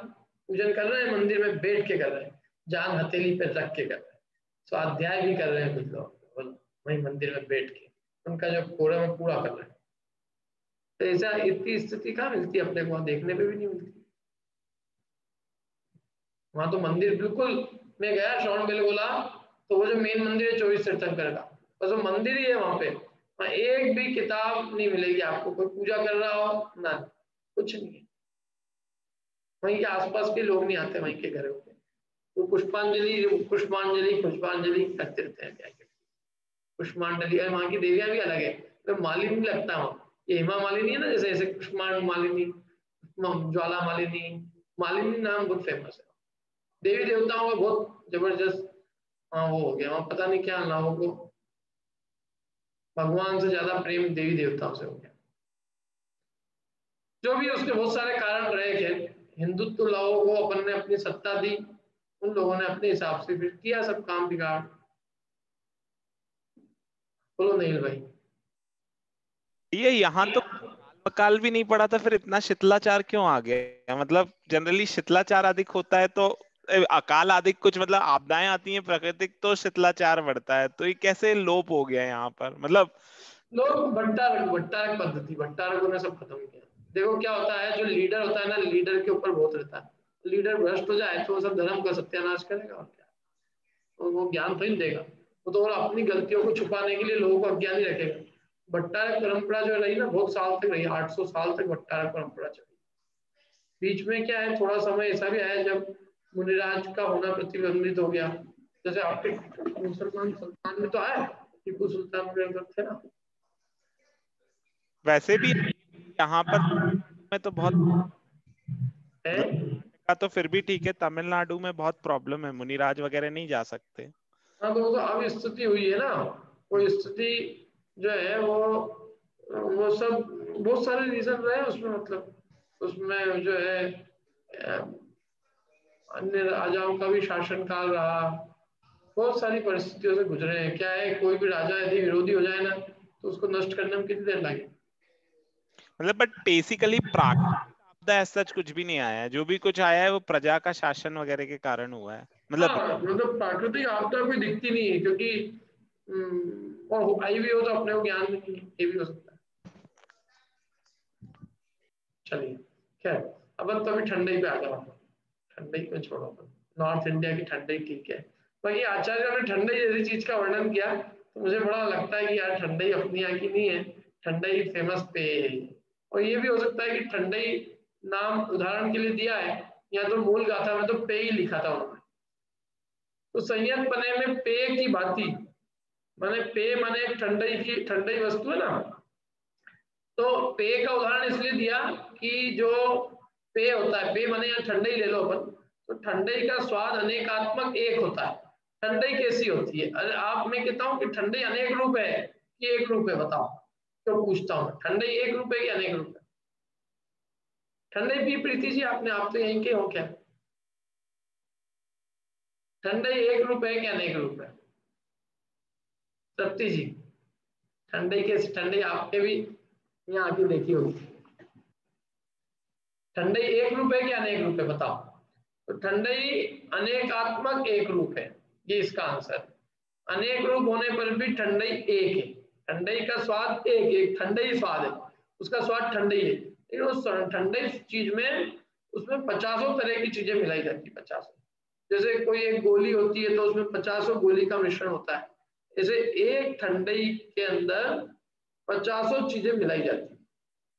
पूजन कर रहे हैं, मंदिर में बैठ के कर रहे हैं, जान हथेली पे रख के कर रहे हैं, स्वाध्याय भी कर रहे हैं कुछ लोग वही मंदिर में बैठ के, उनका जो कोरम है पूरा कर रहे हैं। तो ऐसा इतनी स्थिति कहाँ मिलती है अपने को, वहां देखने पे भी नहीं मिलती। वहां तो मंदिर बिल्कुल, मैं गया श्रवण बेलगोला, तो वो जो मेन मंदिर है 24 तीर्थंकर का, बस वो मंदिर ही है वहां पे, वहां एक भी किताब नहीं मिलेगी आपको, कोई पूजा कर रहा हो ना, कुछ नहीं है। वहीं के आसपास के लोग नहीं आते वहीं के घरों पे, वो पुष्पांजलि करते रहते हैं। पुष्पांजलि, और वहाँ की देवियां भी अलग है, तो मालिनी लगता है, ये हेमा मालिनी है ना, जैसे ऐसे पुष्पांजलि मालिनी, ज्वाला मालिनी, मालिनी नाम बहुत फेमस है। देवी देवताओं का बहुत जबरदस्त हाँ वो हो गया वहाँ, पता नहीं क्या लोगों को भगवान से ज्यादा प्रेम देवी देवताओं से हो गया। जो भी उसके बहुत सारे कारण रहे थे, हिंदुत्व लोगों को अपन ने अपनी सत्ता दी, उन लोगों ने अपने हिसाब से फिर किया सब काम बिगाड़। बोलो नहीं भाई, ये यहाँ तो काल भी नहीं पड़ा था, फिर इतना शीतलाचार क्यों आ गया? मतलब जनरली शीतलाचार अधिक होता है तो अकाल अधिक, कुछ मतलब आपदाएं आती हैं प्राकृतिक तो शीतलाचार बढ़ता है, तो ये कैसे लोप हो गया यहाँ पर? मतलब लोग भट्टारक पद्धति, भट्टारकों ने सब खत्म किया। देखो क्या होता है, जो लीडर होता है ना, लीडर के ऊपर बहुत रहता है, लीडर भ्रष्ट हो जाए तो वो सब धर्म का सत्यानाश करेगा और क्या, और वो ज्ञान तो नहीं देगा, वो तो अपनी गलतियों को छुपाने के लिए लोगों को अज्ञानी रखेगा। भट्टारक परंपरा जो रही ना, बहुत साल तक रही, 800 साल तक भट्टारक परंपरा चली। बीच में क्या है, थोड़ा समय ऐसा भी आया जब मुनिराज का होना प्रतिबंधित हो गया, जैसे आपके मुसलमान सुल्तान में तो आया, टीपू सुल्तान के थे ना। वैसे भी यहाँ पर में तो बहुत है का तो फिर भी ठीक है, तमिलनाडु में बहुत प्रॉब्लम है, मुनिराज वगैरह नहीं जा सकते। हाँ, तो अब स्थिति हुई है ना, वो स्थिति जो है वो सब बहुत सारे रीजन रहे उसमें, मतलब उसमें जो है अन्य राजाओं का भी शासन काल रहा, बहुत सारी परिस्थितियों से गुजरे हैं। क्या है, कोई भी राजा यदि विरोधी हो जाए ना, तो उसको नष्ट करने में कितनी देर लगे। मतलब बट बेसिकली प्राकृतिक आपदा ऐसा कुछ भी नहीं आया है, जो भी कुछ आया है वो प्रजा का शासन वगैरह के कारण हुआ है। मतलब हाँ, मतलब प्राकृतिक आपदा कोई दिखती नहीं है, क्योंकि और आई भी हो तो अपने को ज्ञान नहीं है, ये भी हो सकता है। चलिए खैर, अपन तो अभी ठंडई पे आ जाओ, ठंडई को छोड़ो, नॉर्थ इंडिया की ठंडई ठीक है। बाकी आचार्यों ने ठंडई जैसी चीज का वर्णन किया तो मुझे बड़ा लगता है कि यार ठंडई अपनी यहाँ की नहीं है, ठंडई फेमस पेय है। और ये भी हो सकता है कि ठंडई नाम उदाहरण के लिए दिया है, या तो मूल गाथा में तो पेय ही लिखा था उन्होंने, तो संयत बने में पेय की भांति, माने पेय माने एक ठंडई की, ठंडई वस्तु है ना, तो पेय का उदाहरण इसलिए दिया कि जो पेय होता है, पेय माने यहाँ ठंडई ले लो अपन, तो ठंडई का स्वाद अनेकात्मक एक होता है। ठंडई कैसी होती है? अरे आप, मैं कहता हूँ कि ठंडई अनेक रूप है कि एक रूप है, बताओ क्यों पूछता हूँ, ठंडई एक रूप है कि अनेक रूप है? ठंडई पी प्रीति जी आपने, आप तो यहीं के हो क्या? ठंडई एक रूप है कि अनेक रूप है? सत्ती जी, ठंडई कैसी, ठंडई आपने भी यहाँ आके देखी होगी, ठंडई एक रूप है कि अनेक रूप है, बताओ। तो ठंडई अनेकात्मक एक रूप है, ये इसका आंसर। अनेक रूप होने पर भी ठंडई एक है, ठंडई का स्वाद एक ठंडई स्वाद है, उसका स्वाद ठंडई है, लेकिन उस ठंडई चीज में उसमें 50 तरह की चीजें मिलाई जाती है, 50। जैसे कोई एक गोली होती है तो उसमें 50 गोली का मिश्रण होता है, ऐसे एक ठंडई के अंदर 50 चीजें मिलाई जाती है।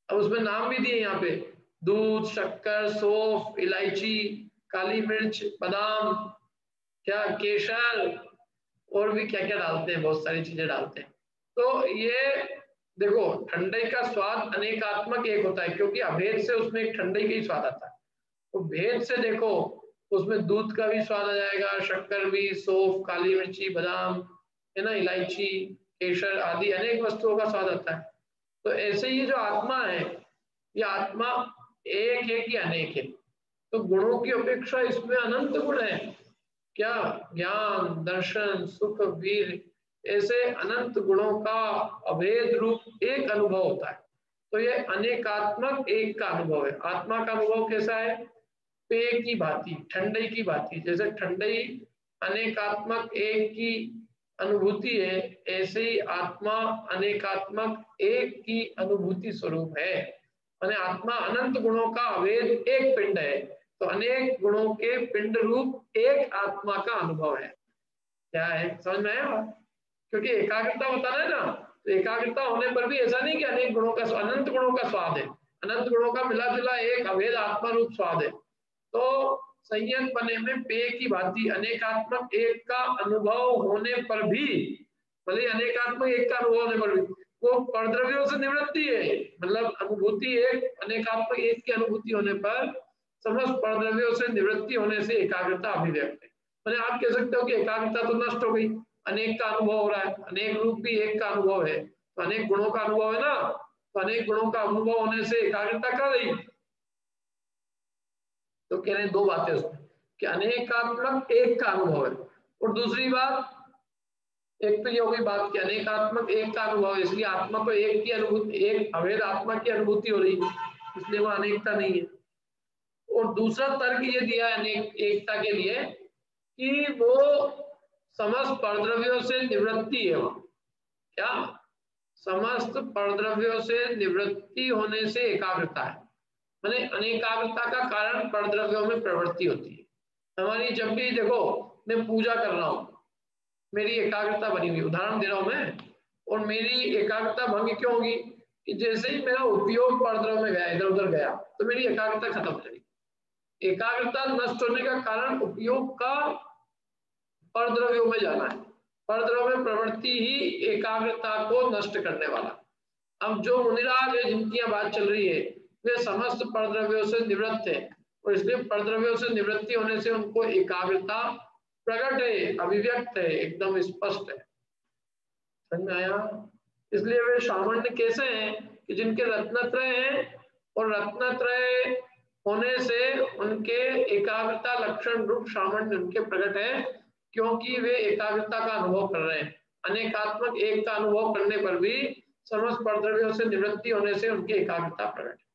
अब उसमें नाम भी दिए यहाँ पे, दूध, शक्कर, सौंफ, इलायची, काली मिर्च, बादाम, क्या केसर, और भी क्या क्या डालते हैं, बहुत सारी चीजें डालते हैं। तो ये देखो, ठंडई का स्वाद अनेकात्मक एक होता है, क्योंकि अभेद से उसमें एक ठंडई का ही स्वाद आता है। तो भेद से देखो, उसमें दूध का भी स्वाद आ जाएगा, शक्कर भी, सौंफ, काली मिर्ची, बादाम है ना, इलायची, केसर आदि अनेक वस्तुओं का स्वाद आता है। तो ऐसे ही जो आत्मा है, ये आत्मा एक है कि अनेक है? तो गुणों की अपेक्षा इसमें अनंत गुण है। क्या? ज्ञान, दर्शन, सुख, वीर, ऐसे अनंत गुणों का अभेद रूप एक अनुभव होता है। तो ये अनेकात्मक एक का अनुभव है। आत्मा का अनुभव कैसा है? पेय की भांति, ठंडई की भांति। जैसे ठंडई अनेकात्मक एक की अनुभूति है, ऐसे ही आत्मा अनेकात्मक एक की अनुभूति स्वरूप है। माने आत्मा अनंत गुणों का अभेद एक पिंड है, तो अनेक गुणों के पिंड रूप एक आत्मा का अनुभव है। क्या है, समझ में आया? क्योंकि एकाग्रता बताना है ना, तो एकाग्रता होने पर भी ऐसा नहीं कि अनेक गुणों का, अनंत गुणों का स्वाद है, अनंत गुणों का मिला जुला एक अभेद आत्मा रूप स्वाद है। तो संयत बने में पेय की भांति अनेकात्मक एक का अनुभव होने पर भी, भले अनेकात्मक एक का अनुभव होने पर भी, वो परद्रव्यों से निवृत्ति है। मतलब अनुभूति एक, अनेकात्मक एक की अनुभूति होने पर समस्त परद्रव्यों से निवृत्ति होने से एकाग्रता अभिव्यक्त है। मैंने आप कह सकते हो कि एकाग्रता तो नष्ट हो गई, अनेक का अनुभव हो रहा है, अनेक रूप भी एक का अनुभव है, तो अनेक गुणों का अनुभव है ना, तो अनेक गुणों का अनुभव होने से एकाग्रता कर रही। तो कह रहे हैं दो बातें उसमें कि अनेकात्मक एक का अनुभव है, और दूसरी बात, एक तो ये हो गई बात कि अनेकात्मक एक का अनुभव है, इसलिए आत्मा को एक की अनुभूति, एक अभेद आत्मा की अनुभूति हो रही है, इसलिए वो अनेकता नहीं है। और दूसरा तर्क ये दिया अनेक एकता के लिए कि वो समस्त परद्रव्यों से निवृत्ति है। वहां क्या, समस्त परद्रव्यों से निवृत्ति होने से एकाग्रता है। माने अनेकाग्रता का कारण परद्रव्यों में प्रवृत्ति होती है। हमारी जब भी देखो, मैं पूजा कर रहा हूँ, मेरी एकाग्रता बनी हुई, उदाहरण दे रहा हूं मैं, और मेरी एकाग्रता भंग क्यों होगी कि जैसे ही मेरा उपयोग परद्रव्य में गया, इधर उधर गया, तो मेरी एकाग्रता खत्म हो जाएगी। एकाग्रता नष्ट होने का कारण उपयोग का परद्रव्यों में जाना है। परद्रव्य में प्रवृत्ति ही एकाग्रता को नष्ट करने वाला। अब जो मुनिराज है जिनकी यहाँ बात चल रही है, वे समस्त परद्रव्यों से निवृत्त है, और इसलिए परद्रव्यों से निवृत्ति होने से उनको एकाग्रता प्रकट है, अभिव्यक्त है, एकदम स्पष्ट है। समझ में आया? इसलिए वे सामान्य कैसे हैं कि जिनके रत्नत्रय हैं, और रत्नत्रय होने से उनके एकाग्रता लक्षण रूप सामान्य उनके प्रकट है, क्योंकि वे एकाग्रता का अनुभव कर रहे हैं। अनेकात्मक एक का अनुभव करने पर भी समस्त परद्रव्यों से निवृत्ति होने से उनकी एकाग्रता प्रकट है।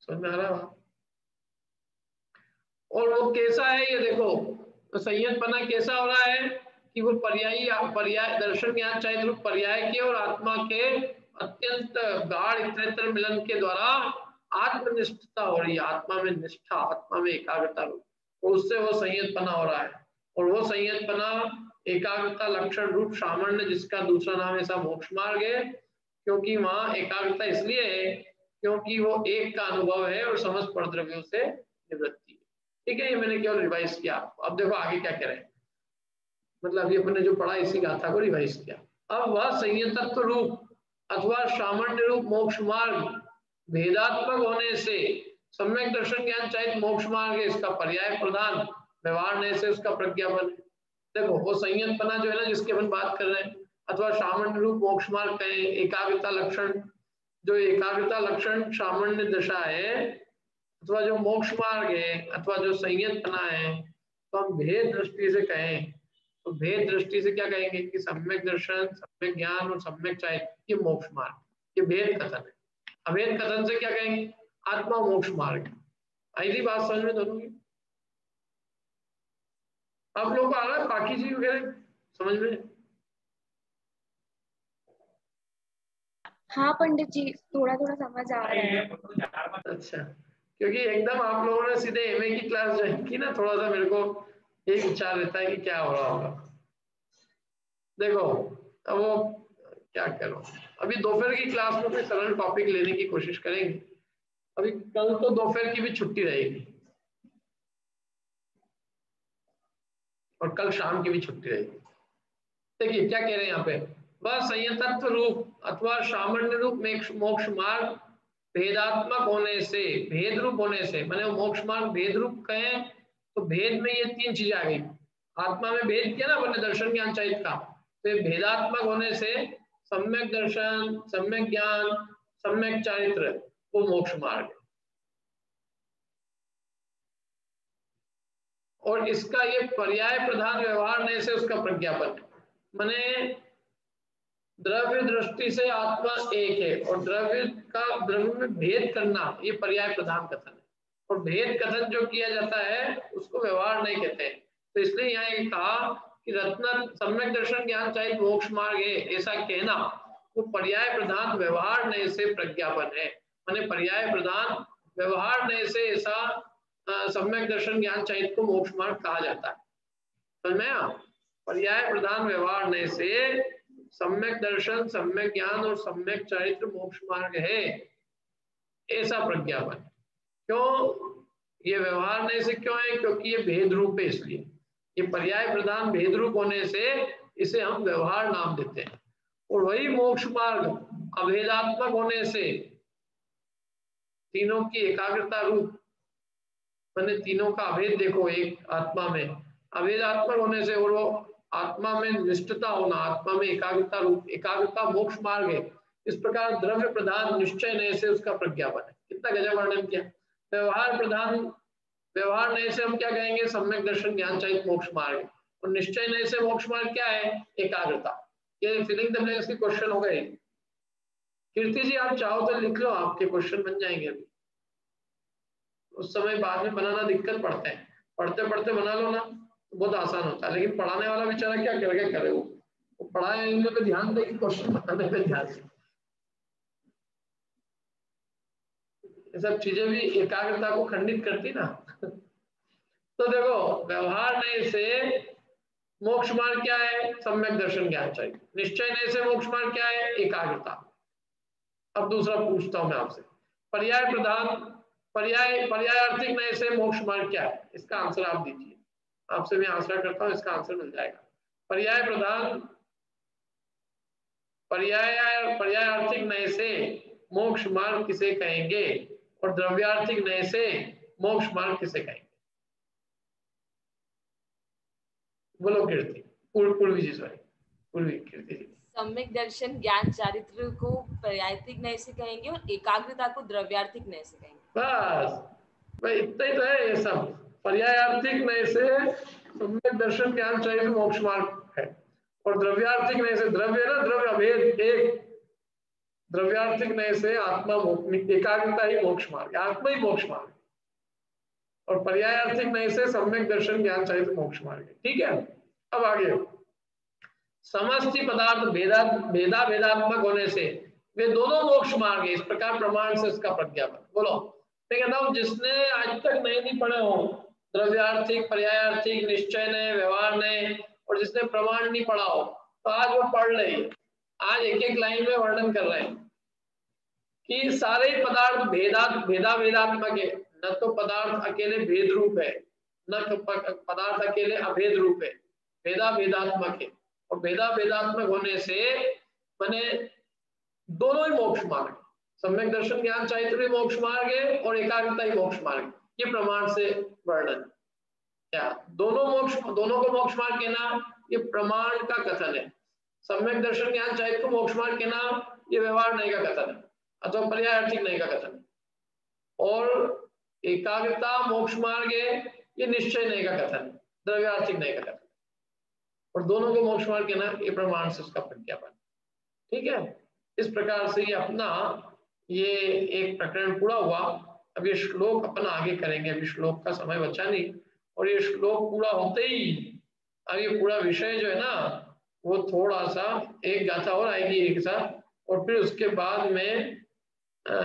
समझ में आ रहा है? और वो कैसा है ये देखो, तो संयतपना कैसा हो रहा है कि वो पर्याय दर्शन ज्ञान चाहिए रूप पर्याय के और आत्मा के अत्यंत गाढ़ इतरेतर मिलन के द्वारा आत्मनिष्ठता हो रही है, आत्मा में निष्ठा, आत्मा में एकाग्रता, और उससे वो संयतपना हो रहा है। और वो संयतपना एकाग्रता लक्षण रूप सामान्य, जिसका दूसरा नाम ऐसा मोक्ष मार्ग है, क्योंकि वहां एकाग्रता इसलिए है क्योंकि वो एक का अनुभव है और समस्त परद्रव्यों से निवृत्ति है। ठीक है, ये मैंने केवल रिवाइज किया। अब देखो आगे क्या कह रहे हैं, मतलब ये अपने जो पढ़ा इसी गाथा को रिवाइज किया। अब वह संयतत्व रूप अथवा सामान्य रूप मोक्ष मार्ग भेदात्मक होने से सम्यक दर्शन ज्ञान चाहिए मोक्ष मार्ग है, इसका पर्याय प्रधान व्यवहार से उसका प्रज्ञापन। देखो वो संयतपना जो है ना, जिसके अपन बात कर रहे हैं, अथवा सामान्य रूप मोक्ष मार्ग कहें, एकाग्रता लक्षण, जो एकाग्रता लक्षण सामान्य दशा है, अथवा जो मोक्ष मार्ग है, अथवा जो संयतपना है, तो हम भेद दृष्टि से कहें तो भेद दृष्टि से क्या कहेंगे कि सम्यक दर्शन, सम्यक ज्ञान और सम्यक चाहिए, ये मोक्ष मार्ग, ये भेद कथन है। अभेद कथन से क्या कहेंगे, आत्मा मोक्ष मार्ग। आई थी बात समझ में दोनों की? आप लोगों को आ रहा है बाकी चीज वगैरह समझ में? हाँ पंडित जी, थोड़ा थोड़ा समझ आ रहा है। अच्छा, क्योंकि एकदम आप लोगों ने सीधे एमए की क्लास ज्वाइन की ना, थोड़ा सा मेरे को यही विचार रहता है कि क्या हो रहा होगा। देखो अब वो क्या करो, अभी दोपहर की क्लास में कोई सरल टॉपिक लेने की कोशिश करेंगे। अभी कल तो दोपहर की भी छुट्टी रहेगी और कल शाम की भी छुट्टी रहेगी। देखिए क्या कह रहे हैं यहाँ पे, वह संयतत्व रूप अथवा सामान्य रूप मोक्ष मार्ग भेदात्मक होने से, भेद रूप होने से, माने मोक्ष मार्ग भेद रूप कहें तो भेद में ये तीन चीजें आ गई। आत्मा में भेद किया ना अपने दर्शन ज्ञान चाहिए का, तो भेदात्मक होने से सम्यक दर्शन, सम्यक ज्ञान, सम्यक चारित्र, वो मोक्ष मार्ग है। और इसका ये पर्याय प्रधान व्यवहार ने से उसका प्रज्ञापन है। माने द्रव्य दृष्टि से आत्मा एक है और द्रव्य में भेद करना ये पर्याय प्रधान कथन है, और भेद कथन जो किया जाता है उसको व्यवहार नहीं कहते हैं। तो इसलिए यहाँ ये कहा कि रत्न सम्यक दर्शन ज्ञान चाहिए मोक्ष मार्ग है, ऐसा कहना वो पर्याय प्रधान व्यवहार नहीं से प्रज्ञापन है। माने पर्याय प्रधान व्यवहार नहीं से ऐसा सम्यक दर्शन ज्ञान चाहिए को मोक्ष मार्ग कहा जाता है। समझ में आया? पर्याय प्रधान व्यवहार नहीं से सम्यक दर्शन, सम्यक ज्ञान और सम्यक चरित्र मोक्ष मार्ग है, ऐसा प्रज्ञापन। क्यों ये व्यवहार नहीं से क्यों है? क्योंकि ये भेद रूप है, इसलिए ये पर्याय प्रधान भेद रूप होने से इसे हम व्यवहार नाम देते हैं। और वही मोक्ष मार्ग अभेदात्मक होने से तीनों की एकाग्रता रूप, मैंने तीनों का अभेद देखो एक आत्मा में, अभेदात्मक होने से और वो आत्मा में निष्ठता होना, आत्मा में एकाग्रता रूप, एकाग्रता मोक्ष मार्ग है। इस प्रकार द्रव्य प्रधान निश्चय नहीं से उसका प्रज्ञापन है। कितना गजब वर्णन किया। व्यवहार प्रधान व्यवहार नहीं से हम क्या कहेंगे? सम्यक दर्शन ज्ञान चाहिए मोक्ष मार्ग, और निश्चय नहीं से मोक्ष मार्ग क्या है? एकाग्रता। ये फिलिंग द ब्लैंक्स के क्वेश्चन हो गए। कीर्ति जी आप चाहो तो लिख लो, आपके क्वेश्चन बन जाएंगे अभी। उस समय बाद में बनाना दिक्कत पड़ते हैं, पढ़ते पढ़ते बना लो ना तो बहुत आसान होता है। लेकिन पढ़ाने वाला बेचारा क्या करके करे, वो पढ़ाए इन पे ध्यान दे, क्वेश्चन बनाने पे ध्यान दे। ये सब चीजें भी एकाग्रता को खंडित करती ना। तो देखो व्यवहार नहीं से मोक्ष मार्ग क्या है? सम्यक दर्शन ज्ञान चाहिए। निश्चय नहीं से मोक्ष मार्ग क्या है? एकाग्रता। अब दूसरा पूछता हूं मैं आपसे, पर्याय प्रधान पर्यायार्थिक नहीं से मोक्ष मार्ग क्या है? इसका आंसर आप दीजिए। आपसे मैं आंसर करता हूं, इसका आंसर मिल जाएगा। पर्याय प्रधान पर्यायार्थिक नहीं से मोक्ष मार्ग किसे कहेंगे, और द्रव्यार्थिक नहीं से मोक्ष मार्ग किसे कहेंगे? बोलो कीर्ति, पूर्वी जी, सॉरी पूर्वी कीर्ति जी। सम्यक दर्शन ज्ञान चारित्र को पर्यायार्थिक नय से कहेंगे और एकाग्रता को द्रव्यार्थिक नय से कहेंगे। बस भाई इतना ही तो है ये सब। पर्यायार्थिक नय से सम्यक दर्शन ज्ञान चारित्र मोक्ष मार्ग है, और द्रव्यार्थिक नय से द्रव्य ना, द्रव्य अभेद एक, द्रव्यार्थिक नय से आत्मा एकाग्रता ही मोक्ष मार्ग, आत्मा ही मोक्ष मार्ग, और पर्यायार्थिक नय से सम्यक दर्शन ज्ञान चारित्र मोक्ष मार्ग है। ठीक है, अब आगे समष्टि पदार्थ भेदात्मक होने से वे दोनों मोक्ष मार्ग है, इस प्रकार प्रमाण से इसका प्रज्ञापन। बोलो मैं कहता हूँ जिसने आज तक नहीं पढ़े हो द्रव्यार्थिक, पर्यायार्थिक, निश्चय ने, व्यवहार ने, और जिसने प्रमाण नहीं पढ़ा हो तो आज वो पढ़ ले। आज एक एक लाइन में वर्णन कर रहे हैं कि सारे पदार्थ भेदात्मक है। न तो पदार्थ अकेले भेद रूप है, न तो पदार्थ अकेले अभेद रूप है, भेदात्मक है। और भेदात्मक होने से माने दोनों ही मोक्ष मार्ग, सम्यक दर्शन ज्ञान चारित्र भी मोक्ष मार्ग है और एकाग्रता ही मोक्ष मार्ग। ये प्रमाण से वर्णन क्या दोनों को मोक्ष मार्ग कहना ये प्रमाण का कथन है। सम्यक दर्शन ज्ञान चारित्र को मोक्ष मार्ग कहना ये व्यवहार नहीं का कथन है, अथवा पर्यायार्थिक नहीं का कथन है। और एकाग्रता मोक्ष मार्ग है ये निश्चय नहीं का कथन है, द्रव्यार्थिक नहीं का कथन। और दोनों को मोक्ष मार्ग कहना ये प्रमाण से उसका प्रज्ञापन। ठीक है, इस प्रकार से ये अपना ये एक प्रकरण पूरा हुआ। अब ये श्लोक अपन आगे करेंगे, अभी श्लोक का समय बचा नहीं। और ये श्लोक पूरा होते ही अब ये पूरा विषय जो है ना वो थोड़ा सा एक गाथा और आएगी एक साथ, और फिर उसके बाद में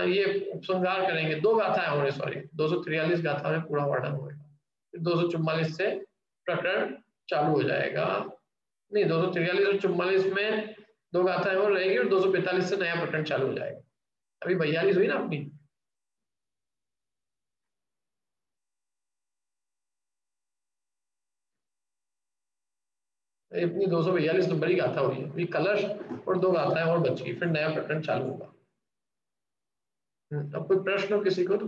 ये उपसंहार करेंगे। 2 गाथाएं हो रही, सॉरी 243 गाथा में पूरा वर्णन होगा। 244 से प्रकरण चालू हो जाएगा। नहीं, 243 और 44 में 2 गाथाएं और रहेगी और 245 से नया प्रकरण चालू हो जाएगा। अभी 42 हुई ना अपनी। अपनी 242 नंबर की गाथा हुई है। अभी कलश और 2 गाथाएं और बची, फिर नया प्रकरण चालू होगा। अब कोई प्रश्न हो किसी को तो